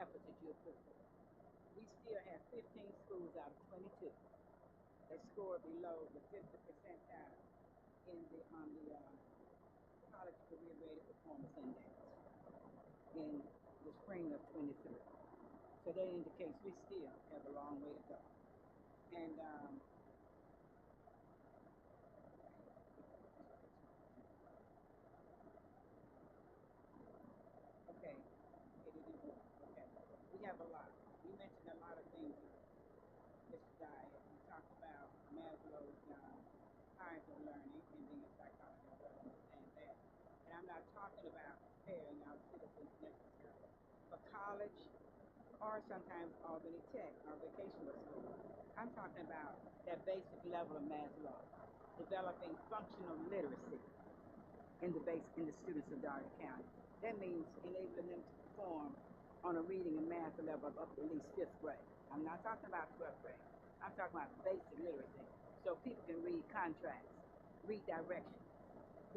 efforts that you have put forth. We still have 15 schools out of 22 that score below the 50th percentile on the College Career Rated Performance Index in the spring of 23. So that indicates we still have a long way to go. And okay, it didn't work. Okay, we have a lot. You mentioned a lot of things, Mr. Dyer. We talked about Maslow's hierarchy of learning and being a psychologist, I understand that. And I'm not talking about preparing our citizens necessarily for college or sometimes Albany Tech or vocational school. I'm talking about that basic level of Maslow, developing functional literacy in the students of Dougherty County. That means enabling them to perform on a reading and math level of up to at least 5th grade. I'm not talking about 12th grade. I'm talking about basic literacy. So people can read contracts, read directions,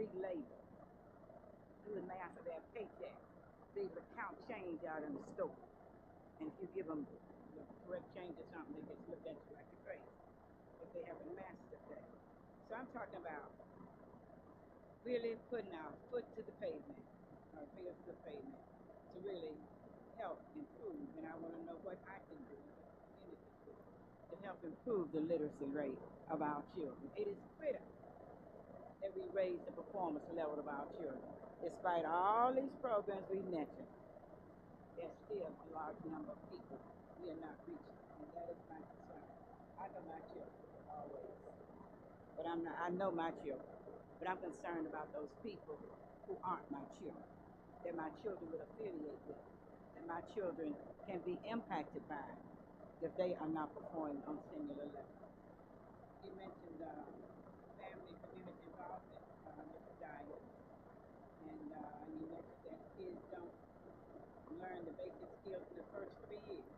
read labels, do the math of their paycheck, be able to count change out in the store. And if you give them the correct change or something, they just look at you like you're crazy if they haven't mastered that. So I'm talking about really putting our foot to the pavement, our feet to the pavement, to really help improve. And I want to know what I can do to help improve the literacy rate of our children. It is critical that we raise the performance level of our children. Despite all these programs we mentioned, there's still a large number of people we are not reaching, and that is my concern. I know my children always, but I know my children, but I'm concerned about those people who aren't my children, that my children would affiliate with, that my children can be impacted by if they are not performing on similar levels. You mentioned family and community involvement, Mr. Dyer, and you mentioned that kids don't learn the basic skills in the first 3 years.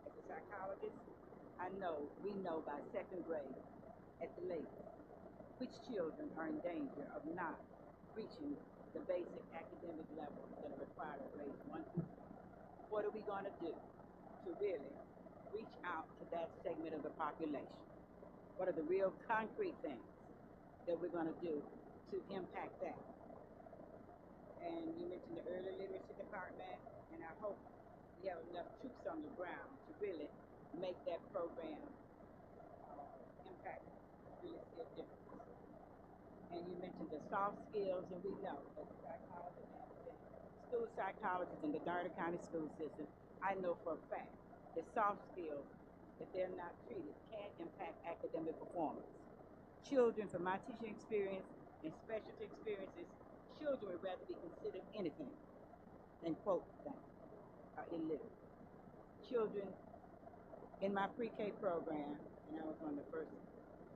As a psychologist, we know by 2nd grade at the latest which children are in danger of not reaching the basic academic levels that are required at grades 1 through 4. What are we going to do to really reach out to that segment of the population? What are the real concrete things that we're going to do to impact that? And you mentioned the early literacy department, and I hope we have enough troops on the ground to really make that program impact, really see a difference. And you mentioned the soft skills, and we know that the psychologists and school psychologists in the Dougherty County school system, I know for a fact that soft skills, if they're not treated, can impact academic performance. Children, from my teaching experience and specialty experiences, children would rather be considered anything than quote things are illiterate. Children in my pre-K program, and I was one of the first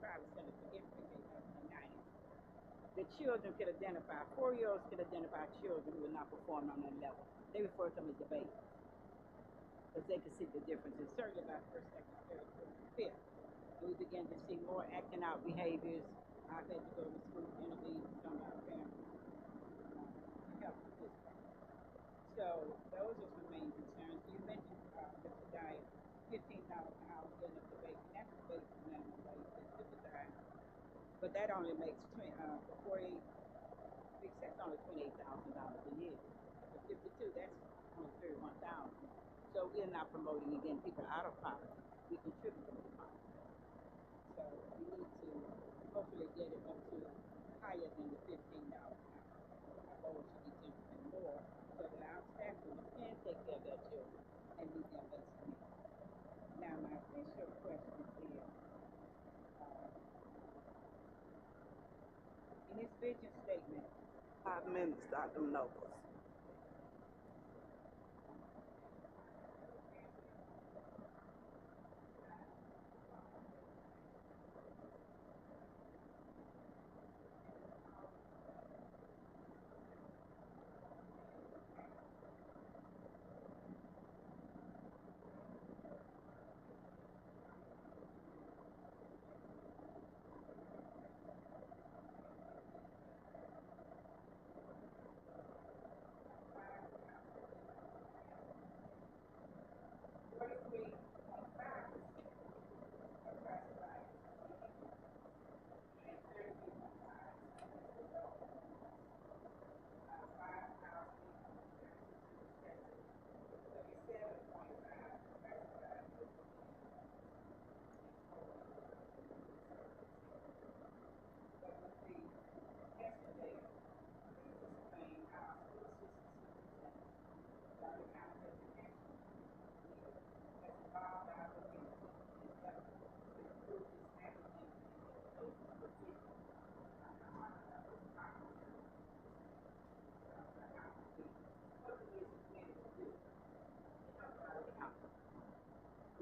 private centers to get pre-K back in the 90s, the children could identify, 4-year-olds could identify children who were not performing on that level. They refer to them as the babies, because they could see the differences, certainly by first, second, third, fourth, and fifth. And we began to see more acting out behaviors. I've had to go to school to intervene with some of our parents to help with this problem. So those are some main concerns. You mentioned Mr. Diet, $15 an hour getting up to base, and that's the basic minimum wage that Mr. Diet. But that only makes for 48 weeks, that's only $28,000 a year. For 52, that's only $31,000. So we're not promoting again people out of poverty. We contribute to poverty. So we need to hopefully get it up to higher than the $15 an hour. Our goal should be 10% more, so that our staff members can take care of their children and meet their basic needs. Now, my official question is, in his vision statement, 5 minutes, Dr. Nobles.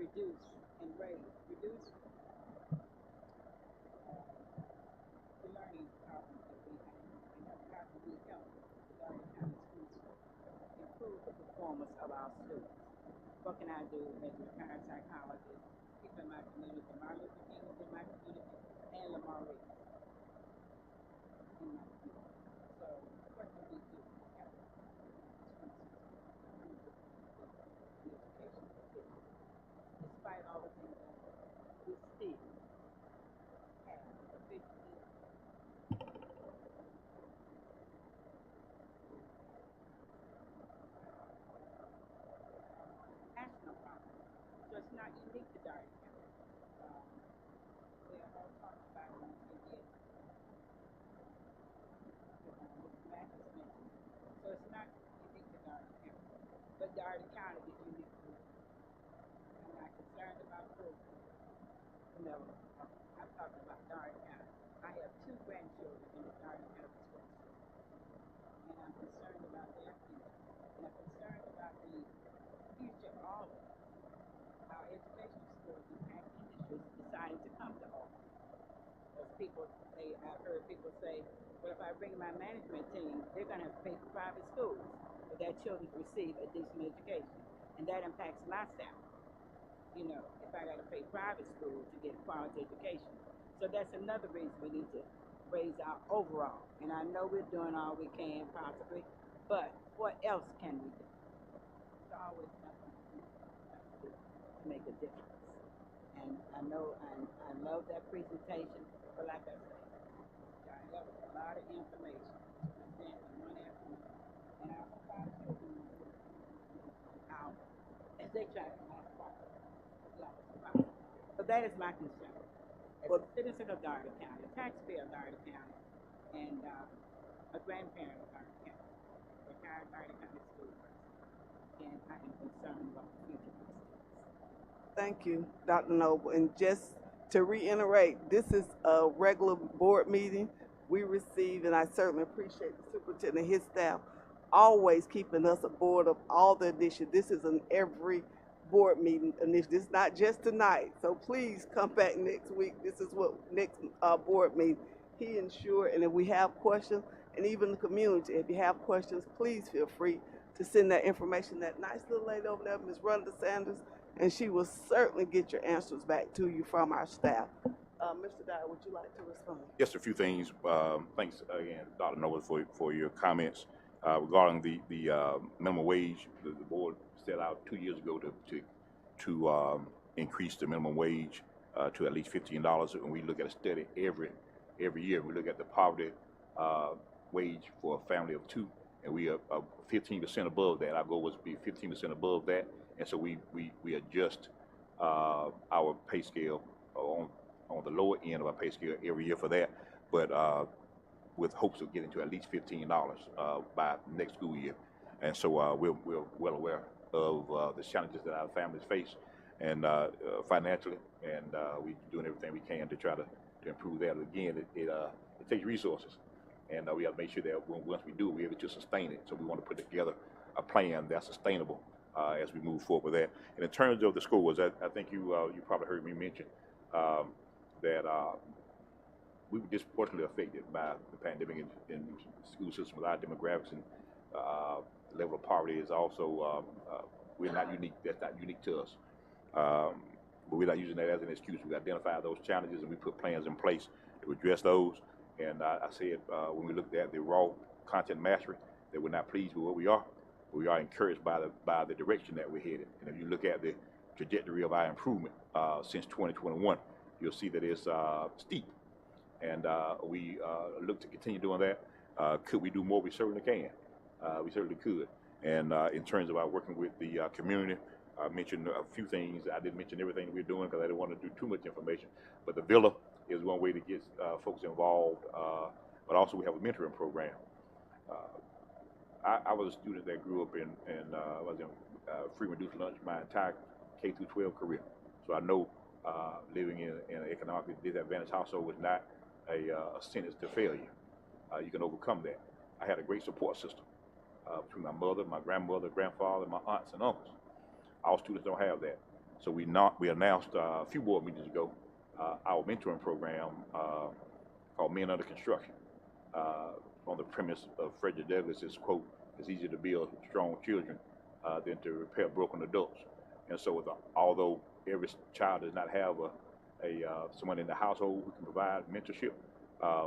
reduce the learning problems that we have, and how can we help the Dougherty County schools improve the performance of our students? What can I do as a retired psychologist, people in my community, Martin Luther King is in my community, and Lamar Reed in my community. So what can we do to help the school system improve the education system? Despite all the things that we still have a big national problem. So it's not unique to Dougherty County. They are all talking about it once they get Mathis mentioned. So it's not unique to Dougherty County. But Dougherty County is unique to it. I'm not concerned about Brooklyn. No, I'm talking about Dougherty County. I have 2 grandchildren in the Dougherty County school system. And I'm concerned about their future. And I'm concerned about the future of all of us. Our education schools and industries deciding to come to Auburn. Because I've heard people say, well, if I bring my management team, they're going to have to pay for private schools, but their children receive a decent education. And that impacts my salary. You know, if I got to pay private schools to get quality education. So that's another reason we need to raise our overall. And I know we're doing all we can possibly, but what else can we do? There's always something to make a difference. And I know I love that presentation, but like I said, that was a lot of information presented in one afternoon. And I hope our children out as they try to come out as long as possible. So that is my concern. As a citizen of Dougherty County, a taxpayer of Dougherty County, and a grandparent of Dougherty County, retired Dougherty County school person, and I am concerned about the future of the students. Thank you, Dr. Noble. And just to reiterate, this is a regular board meeting. We receive, and I certainly appreciate the superintendent and his staff always keeping us aboard of all the initiatives. This is an every board meeting initiative. It's not just tonight. So please come back next week. This is what next board meeting. He ensured, and if we have questions, and even the community, if you have questions, please feel free to send that information. That nice little lady over there, Ms. Rhonda Sanders, and she will certainly get your answers back to you from our staff. Mr. Dyer, would you like to respond? Just a few things. Thanks again, Dr. Noble, for your comments regarding the minimum wage. The board set out 2 years ago to increase the minimum wage to at least $15, and we look at a study every year. We look at the poverty wage for a family of two, and we are 15% above that. Our goal was to be 15% above that, and so we adjust our pay scale on the lower end of our pay scale every year for that, but with hopes of getting to at least $15 by next school year. And so we're well aware of the challenges that our families face, and financially, and we're doing everything we can to try to improve that. Again, it takes resources, and we have to make sure that once we do it, we're able to sustain it. So we want to put together a plan that's sustainable as we move forward with that. And in terms of the schools, I think you probably heard me mention that we were disproportionately affected by the pandemic in the school system with our demographics, and the level of poverty is also, we're not unique. That's not unique to us. But we're not using that as an excuse. We identify those challenges and we put plans in place to address those. And I said when we looked at the raw content mastery that we're not pleased with where we are, but we are encouraged by the direction that we're headed. And if you look at the trajectory of our improvement since 2021, you'll see that it's steep. And we look to continue doing that. Could we do more? We certainly can. We certainly could. And in terms of our working with the community, I mentioned a few things. I didn't mention everything that we're doing because I didn't want to do too much information. But the villa is one way to get folks involved. But also we have a mentoring program. I was a student that grew up in free reduced lunch my entire K through 12 career. So I know living in an economically disadvantaged household was not a sentence to failure. You can overcome that. I had a great support system between my mother, my grandmother, grandfather, my aunts and uncles. Our students don't have that. So we announced a few board meetings ago our mentoring program called Men Under Construction on the premise of Frederick Douglass's quote, "It's easier to build strong children than to repair broken adults." And so although every child does not have someone in the household who can provide mentorship,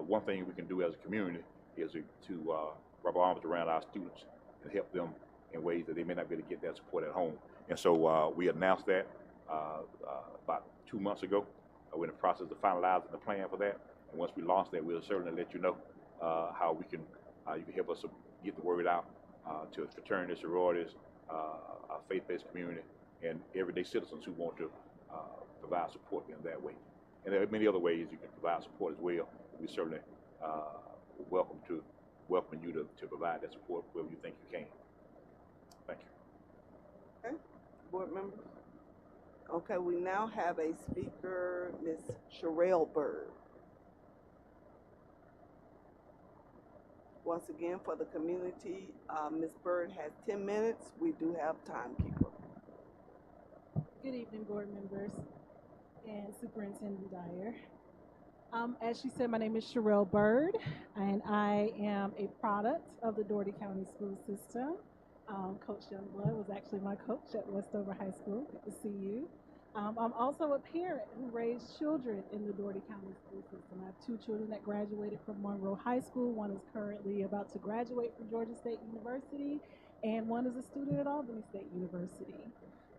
one thing we can do as a community is to wrap our arms around our students and help them in ways that they may not be able to get that support at home. And so we announced that about 2 months ago. We're in the process of finalizing the plan for that. And once we launch that, we'll certainly let you know how you can help us get the word out to fraternities, sororities, our faith-based community, and everyday citizens who want to provide support in that way. And there are many other ways you can provide support as well. We certainly welcome you to provide that support wherever you think you can. Thank you. Okay, board members. Okay, we now have a speaker, Ms. Sherelle Bird. Once again, for the community, Ms. Bird has 10 minutes. We do have timekeeper. Good evening, board members and Superintendent Dyer. As she said, my name is Sherelle Bird, and I am a product of the Dougherty County School System. Coach Youngblood was actually my coach at Westover High School. Good to see you. I'm also a parent who raised children in the Dougherty County School System. I have 2 children that graduated from Monroe High School. One is currently about to graduate from Georgia State University, and one is a student at Albany State University.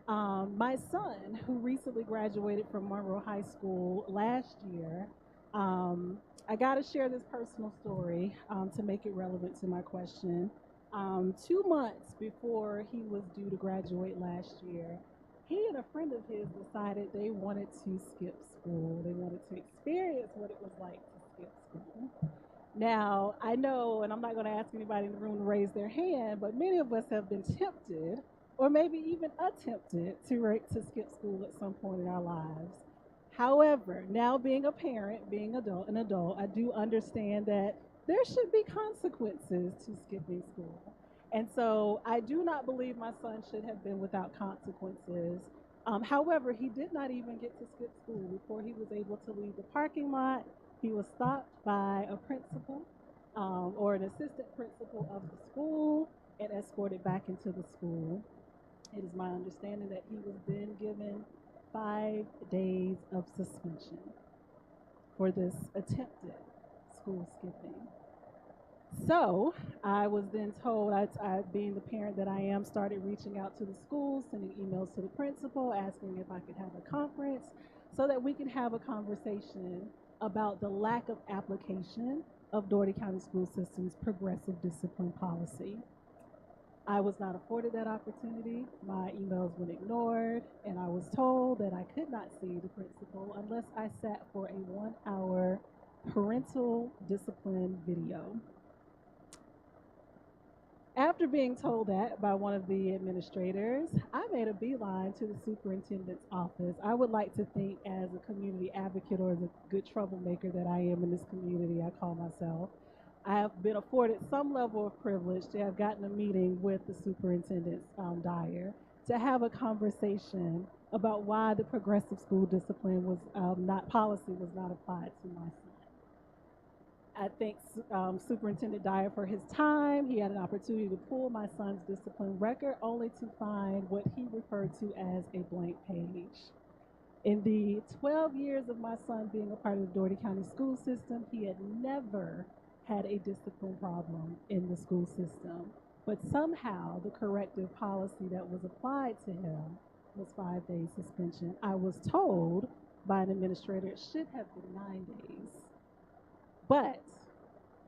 My son, who recently graduated from Monroe High School last year, I got to share this personal story to make it relevant to my question. 2 months before he was due to graduate last year, he and a friend of his decided they wanted to skip school. They wanted to experience what it was like to skip school. Now, I know, and I'm not going to ask anybody in the room to raise their hand, but many of us have been tempted or maybe even attempted to skip school at some point in our lives. However, now being a parent, being an adult, I do understand that there should be consequences to skipping school. And so I do not believe my son should have been without consequences. However, he did not even get to skip school before he was able to leave the parking lot. He was stopped by a principal or an assistant principal of the school and escorted back into the school. It is my understanding that he was then given 5 days of suspension for this attempted school skipping. So I was then told, I, being the parent that I am, started reaching out to the schools, sending emails to the principal, asking if I could have a conference so that we can have a conversation about the lack of application of Dougherty County School System's progressive discipline policy. I was not afforded that opportunity. My emails were ignored, and I was told that I could not see the principal unless I sat for a 1-hour parental discipline video. After being told that by one of the administrators, I made a beeline to the superintendent's office. I would like to think, as a community advocate or as a good troublemaker that I am in this community, I call myself, I have been afforded some level of privilege to have gotten a meeting with the superintendent, Dyer, to have a conversation about why the progressive school discipline was policy was not applied to my son. I thank Superintendent Dyer for his time. He had an opportunity to pull my son's discipline record only to find what he referred to as a blank page. In the 12 years of my son being a part of the Dougherty County school system, he had never had a discipline problem in the school system. But somehow the corrective policy that was applied to him was 5 days suspension. I was told by an administrator it should have been 9 days. But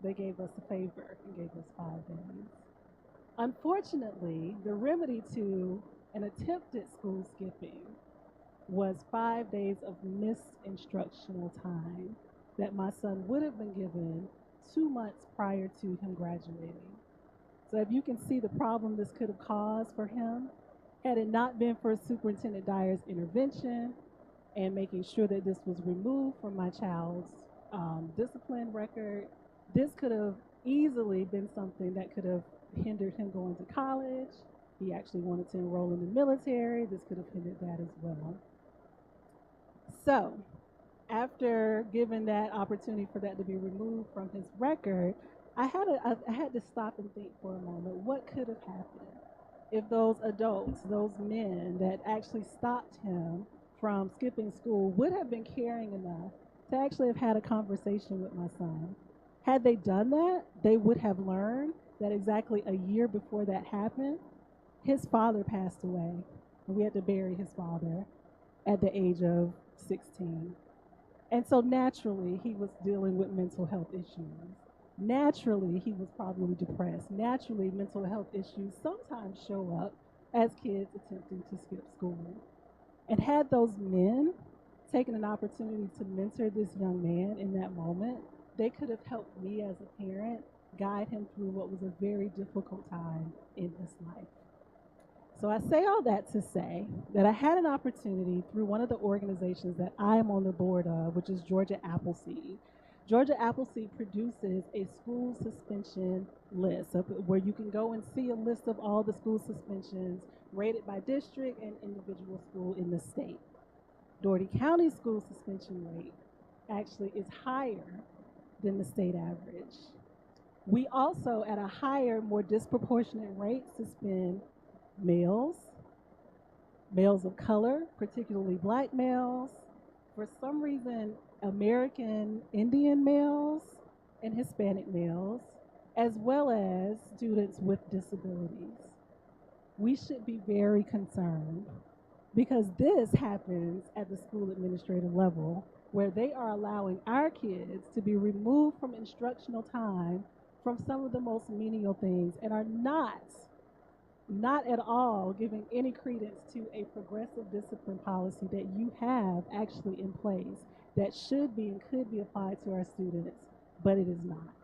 they gave us a favor and gave us 5 days. Unfortunately, the remedy to an attempted school skipping was 5 days of missed instructional time that my son would have been given 2 months prior to him graduating. So if you can see the problem this could have caused for him, had it not been for Superintendent Dyer's intervention and making sure that this was removed from my child's discipline record, this could have easily been something that could have hindered him going to college. He actually wanted to enroll in the military. This could have hindered that as well. So, after given that opportunity for that to be removed from his record, I had to stop and think for a moment, what could have happened if those adults, those men that actually stopped him from skipping school would have been caring enough to actually have had a conversation with my son. Had they done that, they would have learned that exactly a year before that happened, his father passed away. And we had to bury his father at the age of 16. And so naturally, he was dealing with mental health issues. Naturally, he was probably depressed. Naturally, mental health issues sometimes show up as kids attempting to skip school. And had those men taken an opportunity to mentor this young man in that moment, they could have helped me as a parent guide him through what was a very difficult time in his life. So I say all that to say that I had an opportunity through one of the organizations that I am on the board of, which is Georgia Appleseed. Georgia Appleseed produces a school suspension list where you can go and see a list of all the school suspensions rated by district and individual school in the state. Dougherty County school suspension rate actually is higher than the state average. We also, at a higher, more disproportionate rate, suspend males of color, particularly black males, for some reason American Indian males and Hispanic males, as well as students with disabilities. We should be very concerned because this happens at the school administrative level where they are allowing our kids to be removed from instructional time from some of the most menial things and are not at all giving any credence to a progressive discipline policy that you have actually in place that should be and could be applied to our students, but it is not.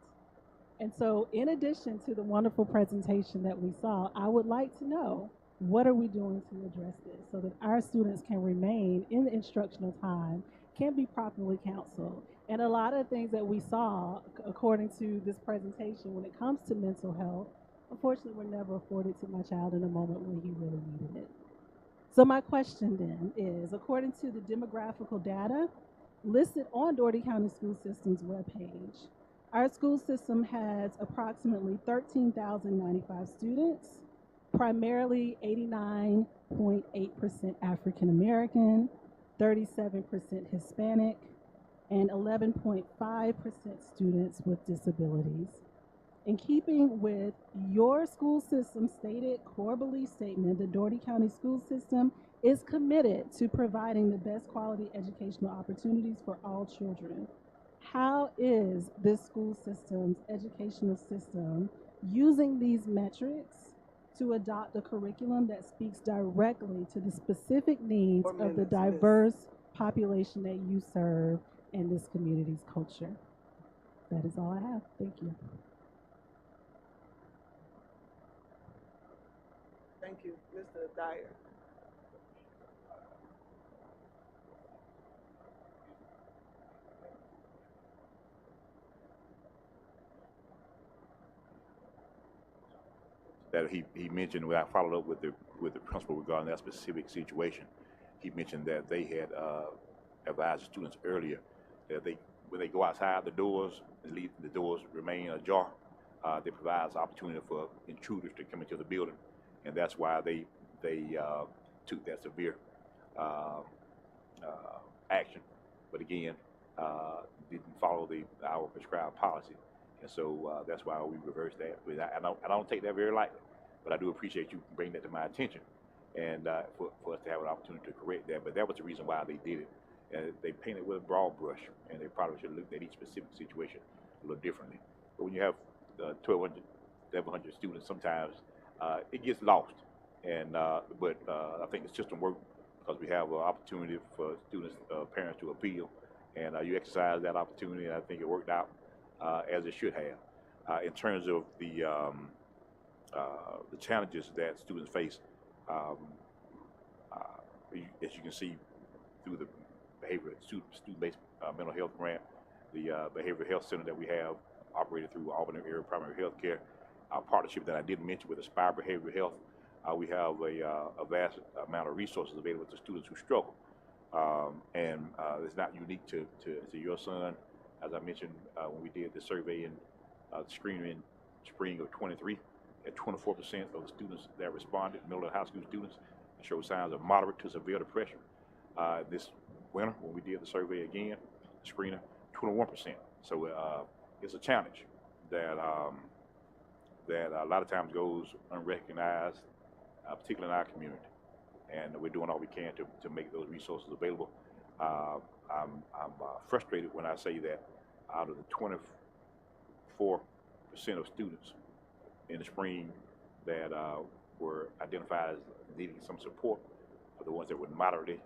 And so, in addition to the wonderful presentation that we saw, I would like to know what are we doing to address this so that our students can remain in the instructional time, can be properly counseled. And a lot of things that we saw, according to this presentation, when it comes to mental health, unfortunately, were never afforded to my child in a moment when he really needed it. So my question then is, according to the demographical data listed on Dougherty County School System's webpage, our school system has approximately 13,095 students, primarily 89.8% African American, 37% Hispanic, and 11.5% students with disabilities. In keeping with your school system's stated core belief statement, the Dougherty County School System is committed to providing the best quality educational opportunities for all children. How is this school system's educational system using these metrics to adopt a curriculum that speaks directly to the specific needs of the diverse population that you serve and this community's culture? That is all I have. Thank you. Thank you, Mr. Dyer. That he mentioned when I followed up with the principal regarding that specific situation. He mentioned that they had advised the students earlier that when they go outside the doors, the doors remain ajar. They provide opportunity for intruders to come into the building, and that's why they took that severe action. But again, didn't follow our prescribed policy. And so that's why we reversed that. But I don't take that very lightly, but I do appreciate you bringing that to my attention, and for us to have an opportunity to correct that. But that was the reason why they did it. And they painted with a broad brush, and they probably should have looked at each specific situation a little differently. But when you have 1,200, 1,100 students, sometimes it gets lost. And but I think the system worked because we have an opportunity for students, parents to appeal, and you exercise that opportunity, and I think it worked out as it should have. In terms of the challenges that students face, as you can see through the student-based mental health grant, the behavioral health center that we have operated through Auburn Area Primary Health Care, our partnership that I didn't mention with Aspire Behavioral Health, we have a vast amount of resources available to students who struggle. And it's not unique to your son. As I mentioned, when we did the survey in screening in spring of 23, at 24% of the students that responded, middle and high school students, showed signs of moderate to severe depression. This winter, when we did the survey again, screening, 21%. So it's a challenge that that a lot of times goes unrecognized, particularly in our community. And we're doing all we can to make those resources available. I'm frustrated when I say that out of the 24% of students in the spring that were identified as needing some support, are the ones that were moderately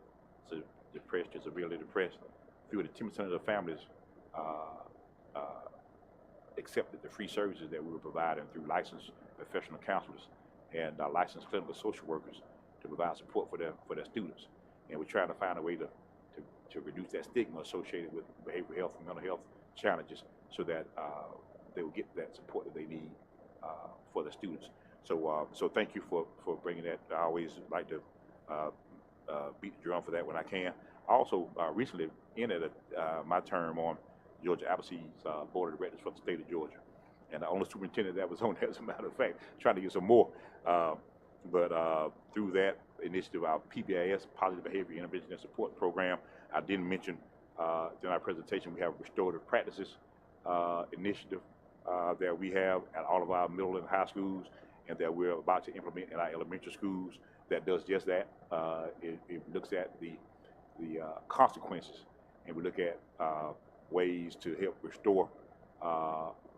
depressed or severely depressed. Fewer than 10% of the families accepted the free services that we were providing through licensed professional counselors and licensed clinical social workers to provide support for their students. And we're trying to find a way to reduce that stigma associated with behavioral health and mental health challenges so that they will get that support that they need for the students. So thank you for bringing that. I always like to beat the drum for that when I can. I also recently ended my term on Georgia Appleseed's board of directors for the state of Georgia. And the only superintendent that was on there, as a matter of fact, trying to get some more. But through that initiative, our PBIS, Positive Behavior Intervention and Support Program, I didn't mention during our presentation, we have a restorative practices initiative that we have at all of our middle and high schools. and that we're about to implement in our elementary schools that does just that. It looks at the consequences, and we look at ways to help restore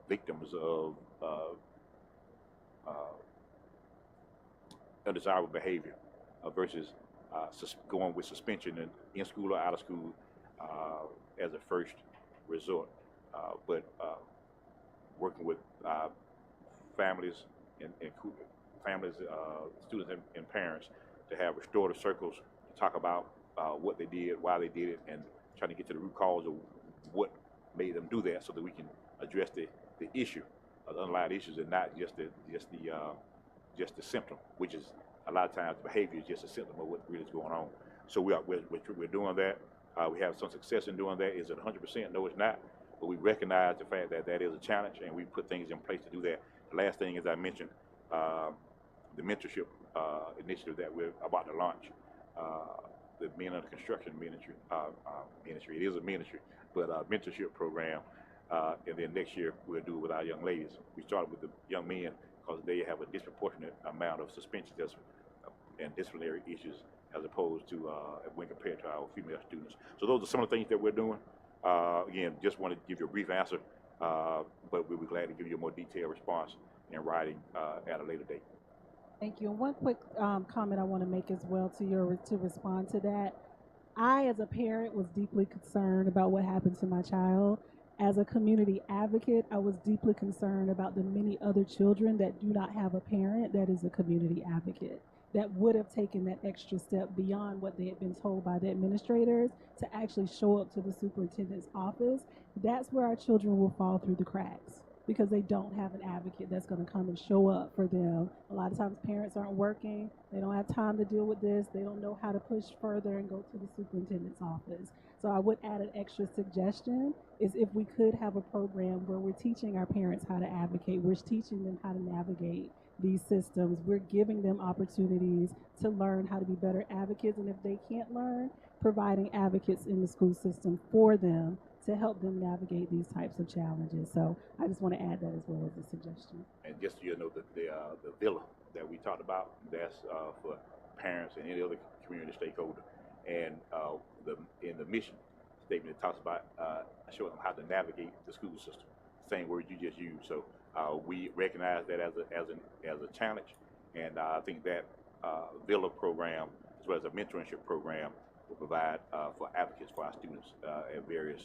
victims of undesirable behavior versus going with suspension in school or out of school as a first resort. But working with families and families, students and parents to have restorative circles to talk about what they did, why they did it, and trying to get to the root cause of what made them do that, so that we can address the issue, the underlying issues, and not just the symptom, which is a lot of times the behavior is just a symptom of what really is going on. So we're doing that. We have some success in doing that. Is it 100%? No, it's not. But we recognize the fact that that is a challenge, and we put things in place to do that. The last thing, as I mentioned, the mentorship initiative that we're about to launch. The Men Under Construction Ministry. It is a ministry, but mentorship program. And then next year we'll do it with our young ladies. We started with the young men because they have a disproportionate amount of suspensions and disciplinary issues as opposed to when compared to our female students. So those are some of the things that we're doing. Again, just wanted to give you a brief answer, but we'll be glad to give you a more detailed response in writing at a later date. Thank you. And one quick comment I want to make as well to respond to that. I, as a parent, was deeply concerned about what happened to my child. As a community advocate, I was deeply concerned about the many other children that do not have a parent that is a community advocate, that would have taken that extra step beyond what they had been told by the administrators to actually show up to the superintendent's office. That's where our children will fall through the cracks, because they don't have an advocate that's going to come and show up for them. A lot of times parents aren't working, they don't have time to deal with this, they don't know how to push further and go to the superintendent's office. So I would add an extra suggestion is if we could have a program where we're teaching our parents how to advocate, we're teaching them how to navigate these systems, we're giving them opportunities to learn how to be better advocates, and if they can't learn, providing advocates in the school system for them to help them navigate these types of challenges. So I just want to add that as well as a suggestion. And just so you know, the villa that we talked about, that's for parents and any other community stakeholder. And in the mission statement, it talks about showing them how to navigate the school system. Same word you just used. So we recognize that as a challenge, and I think that villa program, as well as a mentorship program, will provide for advocates for our students at various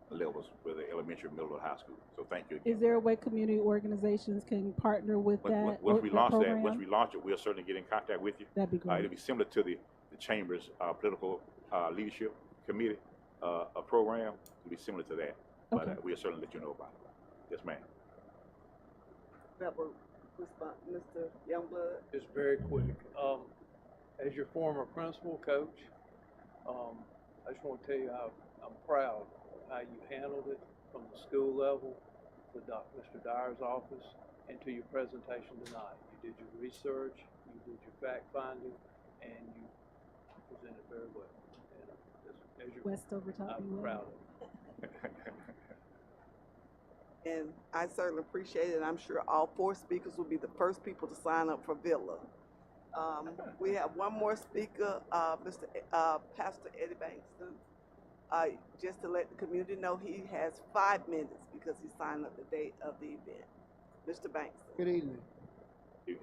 levels, whether elementary, middle, or high school. So thank you again. Is there a way community organizations can partner with that? Once we launch it, we'll certainly get in contact with you. That'd be great. It'll be similar to the Chamber's political leadership committee program. It'll be similar to that, Okay. but we'll certainly let you know about it. Yes, ma'am. That will respond, Mr. Youngblood. Just very quick. As your former principal coach, I just want to tell you how I'm proud of how you handled it from the school level to Mr. Dyer's office and to your presentation tonight. You did your research, you did your fact finding, and you presented very well. And as your, Westover taught me I'm well. proud of it. And I certainly appreciate it. I'm sure all 4 speakers will be the first people to sign up for Villa. We have one more speaker, Pastor Eddie Bankston. Just to let the community know, he has 5 minutes because he signed up the date of the event. Mr. Bankston. Good evening. Yes.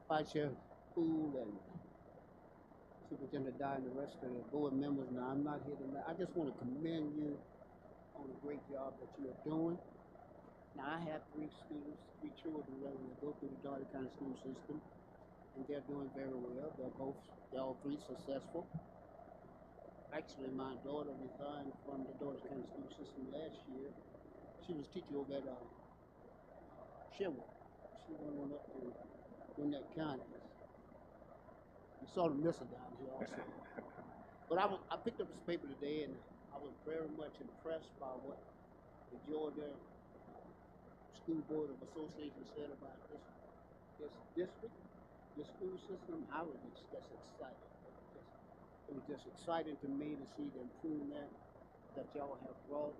Vice Chair Poole and Superintendent Dye and the rest of the board members. Now, I'm not here tonight. I just want to commend you on the great job that you are doing. Now, I have 3 students, 3 children rather than go through the Dougherty County school system, and they're doing very well. They're all 3 successful. Actually, my daughter resigned from the Dougherty County school system last year. She was teaching over at Sherwood. She went on up to Gwinnett County. You sort of miss her down here also. But I picked up this paper today, and I was very much impressed by what the Georgia School Board of Association said about this district, this school system. I was just excited. It was just exciting to me to see the improvement that y'all have brought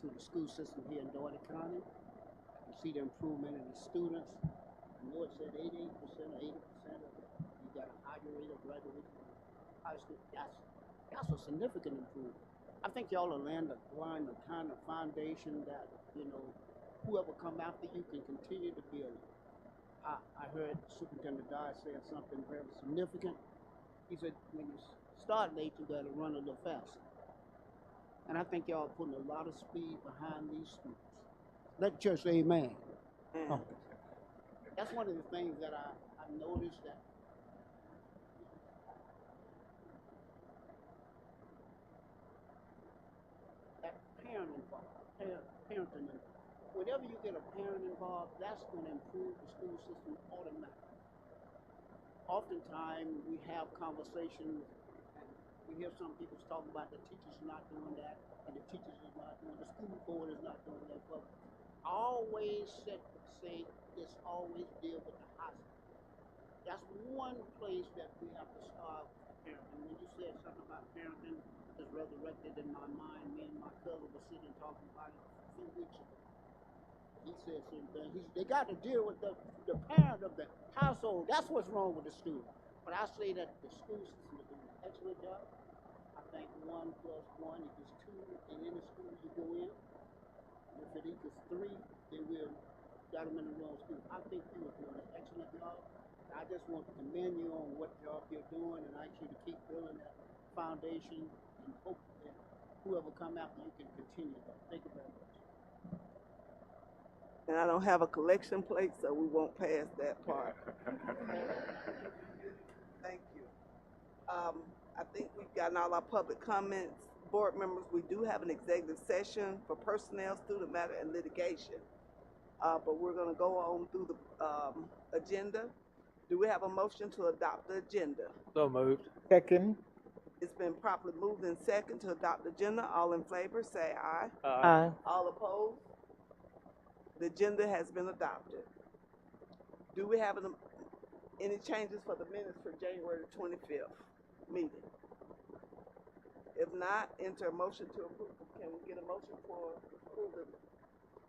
to through the school system here in Dougherty County. You see the improvement in the students. I know it said 88% or 80% of it. You got a higher rate of graduation from high school. That's a significant improvement. I think y'all are laying the kind of foundation that, you know, whoever come after you can continue to build. I heard Superintendent Dye say something very significant. He said, when you start late, you got to run a little faster. And I think y'all are putting a lot of speed behind these students. Let the church say amen. Mm. That's one of the things that I noticed that parent involved, parenting involved. Whenever you get a parent involved, that's going to improve the school system automatically. Oftentimes, we have conversations, and we hear some people talking about the teachers not doing that, and the teachers is not doing, the school board is not doing that. But I always say it's always deal with the high school. That's one place that we have to start parenting. When you said something about parenting, it's resurrected in my mind. Me and my cousin were sitting talking about it a few weeks ago. He said something. They got to deal with the parent of the household. That's what's wrong with the student. But I say that the school system is doing an excellent job. I think 1 plus 1 equals 2 in any school you go in. And if it equals 3, then we'll got them in the wrong school. I think you are doing an excellent job. I just want to commend you on what job you're doing and ask you to keep building that foundation and hope that whoever come after you can continue that. Thank you very much. And I don't have a collection plate, so we won't pass that part. Thank you. I think we've gotten all our public comments. Board members, we do have an executive session for personnel, student matter, and litigation. But we're going to go on through the agenda. Do we have a motion to adopt the agenda? So moved. Second. It's been properly moved in second to adopt the agenda. All in favor, say aye. Aye. All opposed? The agenda has been adopted. Do we have any changes for the minutes for January 25th meeting? If not, enter a motion to approve. Can we get a motion for approval?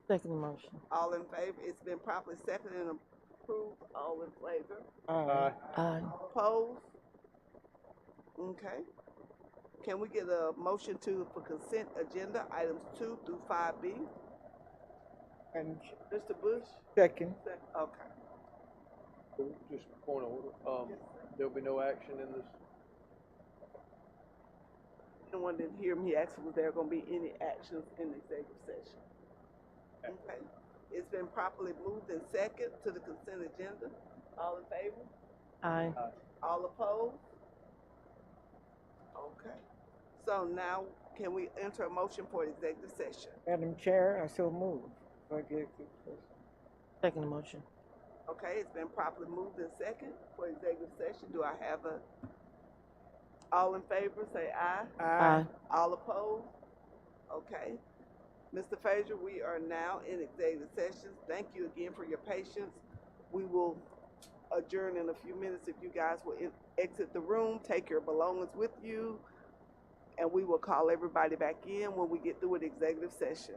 Second motion. All in favor? It's been properly seconded and approved. All in favor? Aye. Aye. Opposed? Okay. Can we get a motion for consent agenda items 2 through 5B? And Mr. Bush? second. Okay. Just point of order. There'll be no action in this. Anyone didn't hear me, he asked was there going to be any actions in the executive session. Okay. It's been properly moved in second to the consent agenda. All in favor? Aye. All opposed? Okay. So now, can we enter a motion for executive session? Madam Chair, I so move. Second motion. Okay, it's been properly moved in second for executive session. Do I have all in favor, say aye. Aye. All opposed? Okay. Mr. Frazier, we are now in executive session. Thank you again for your patience. We will adjourn in a few minutes. If you guys will exit the room, take your belongings with you, and we will call everybody back in when we get through with executive session.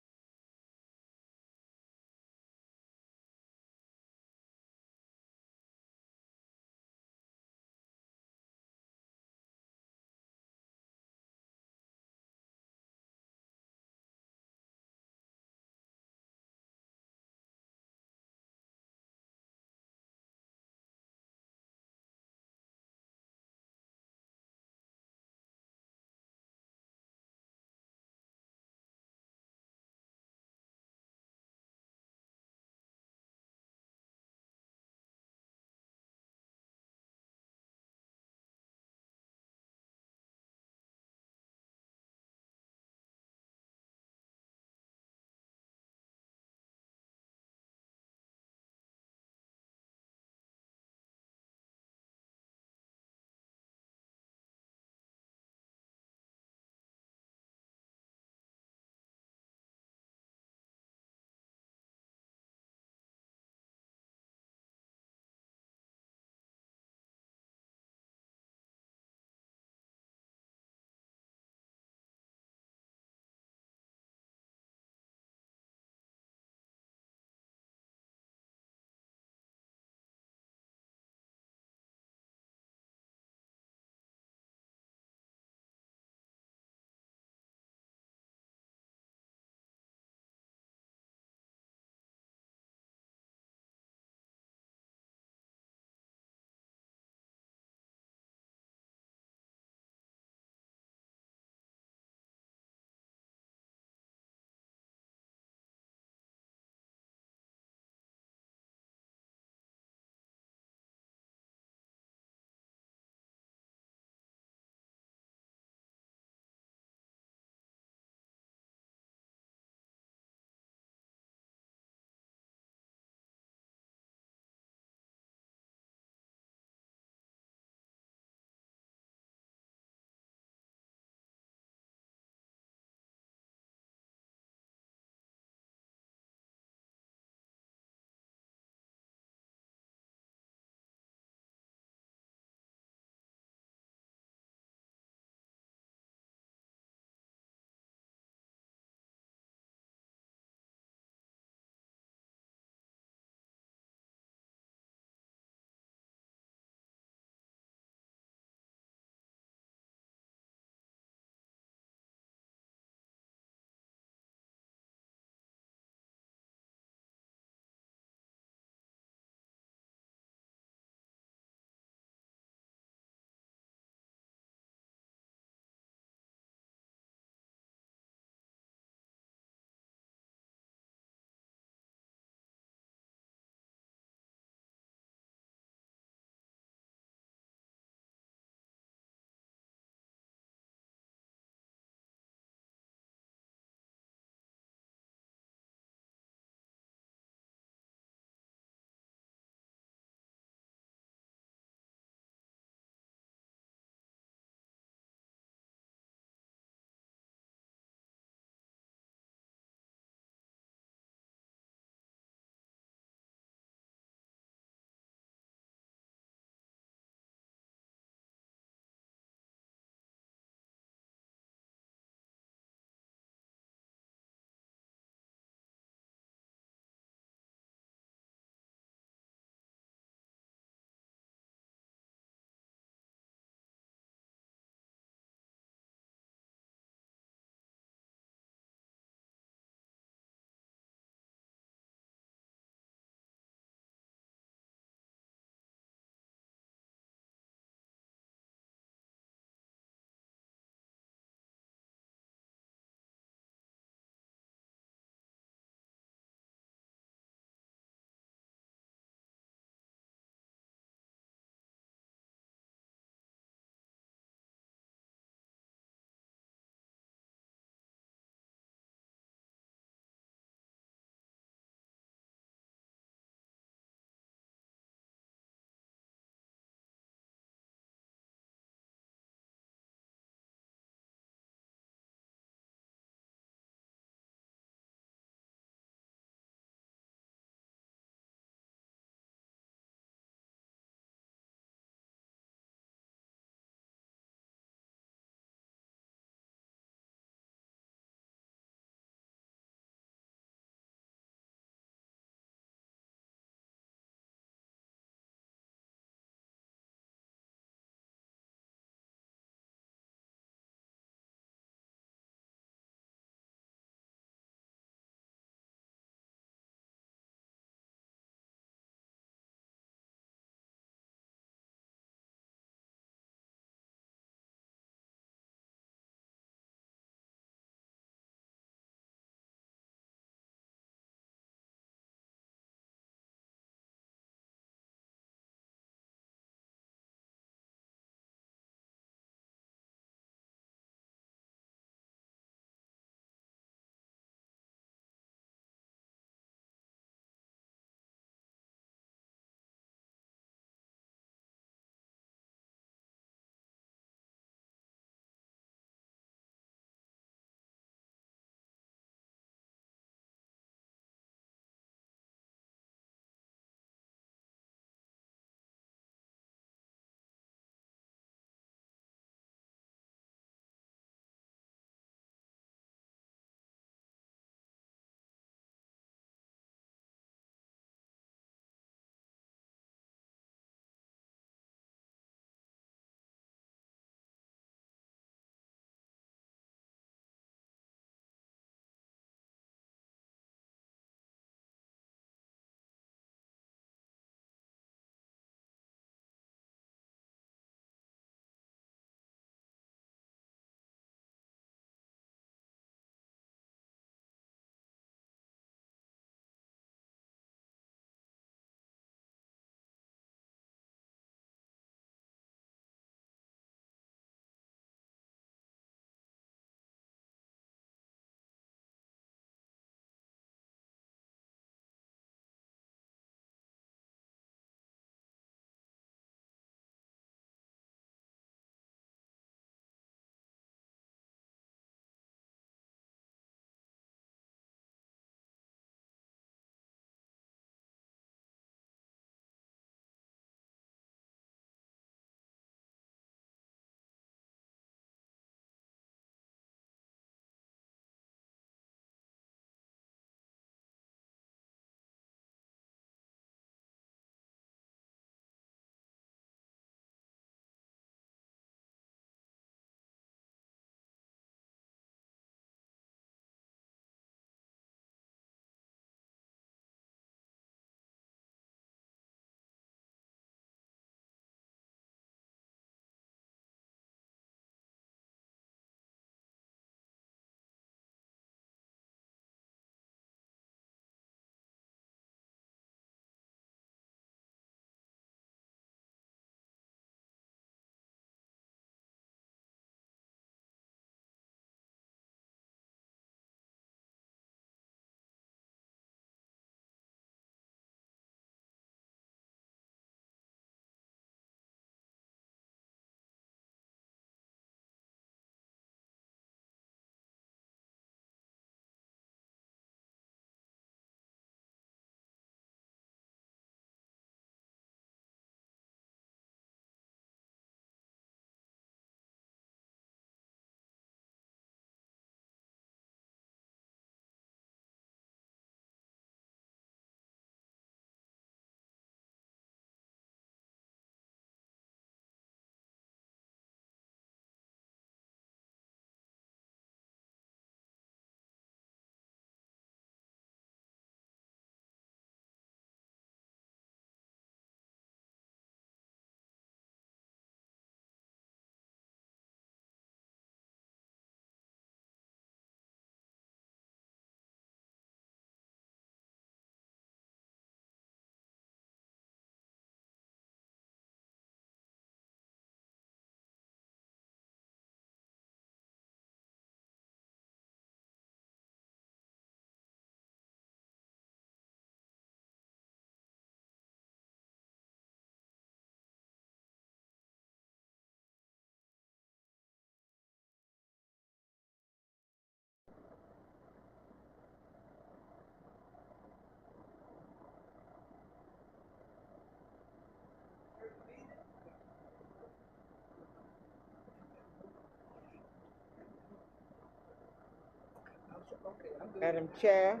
Okay, I'm good. Madam Chair,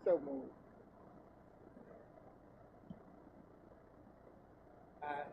so moved. Aye.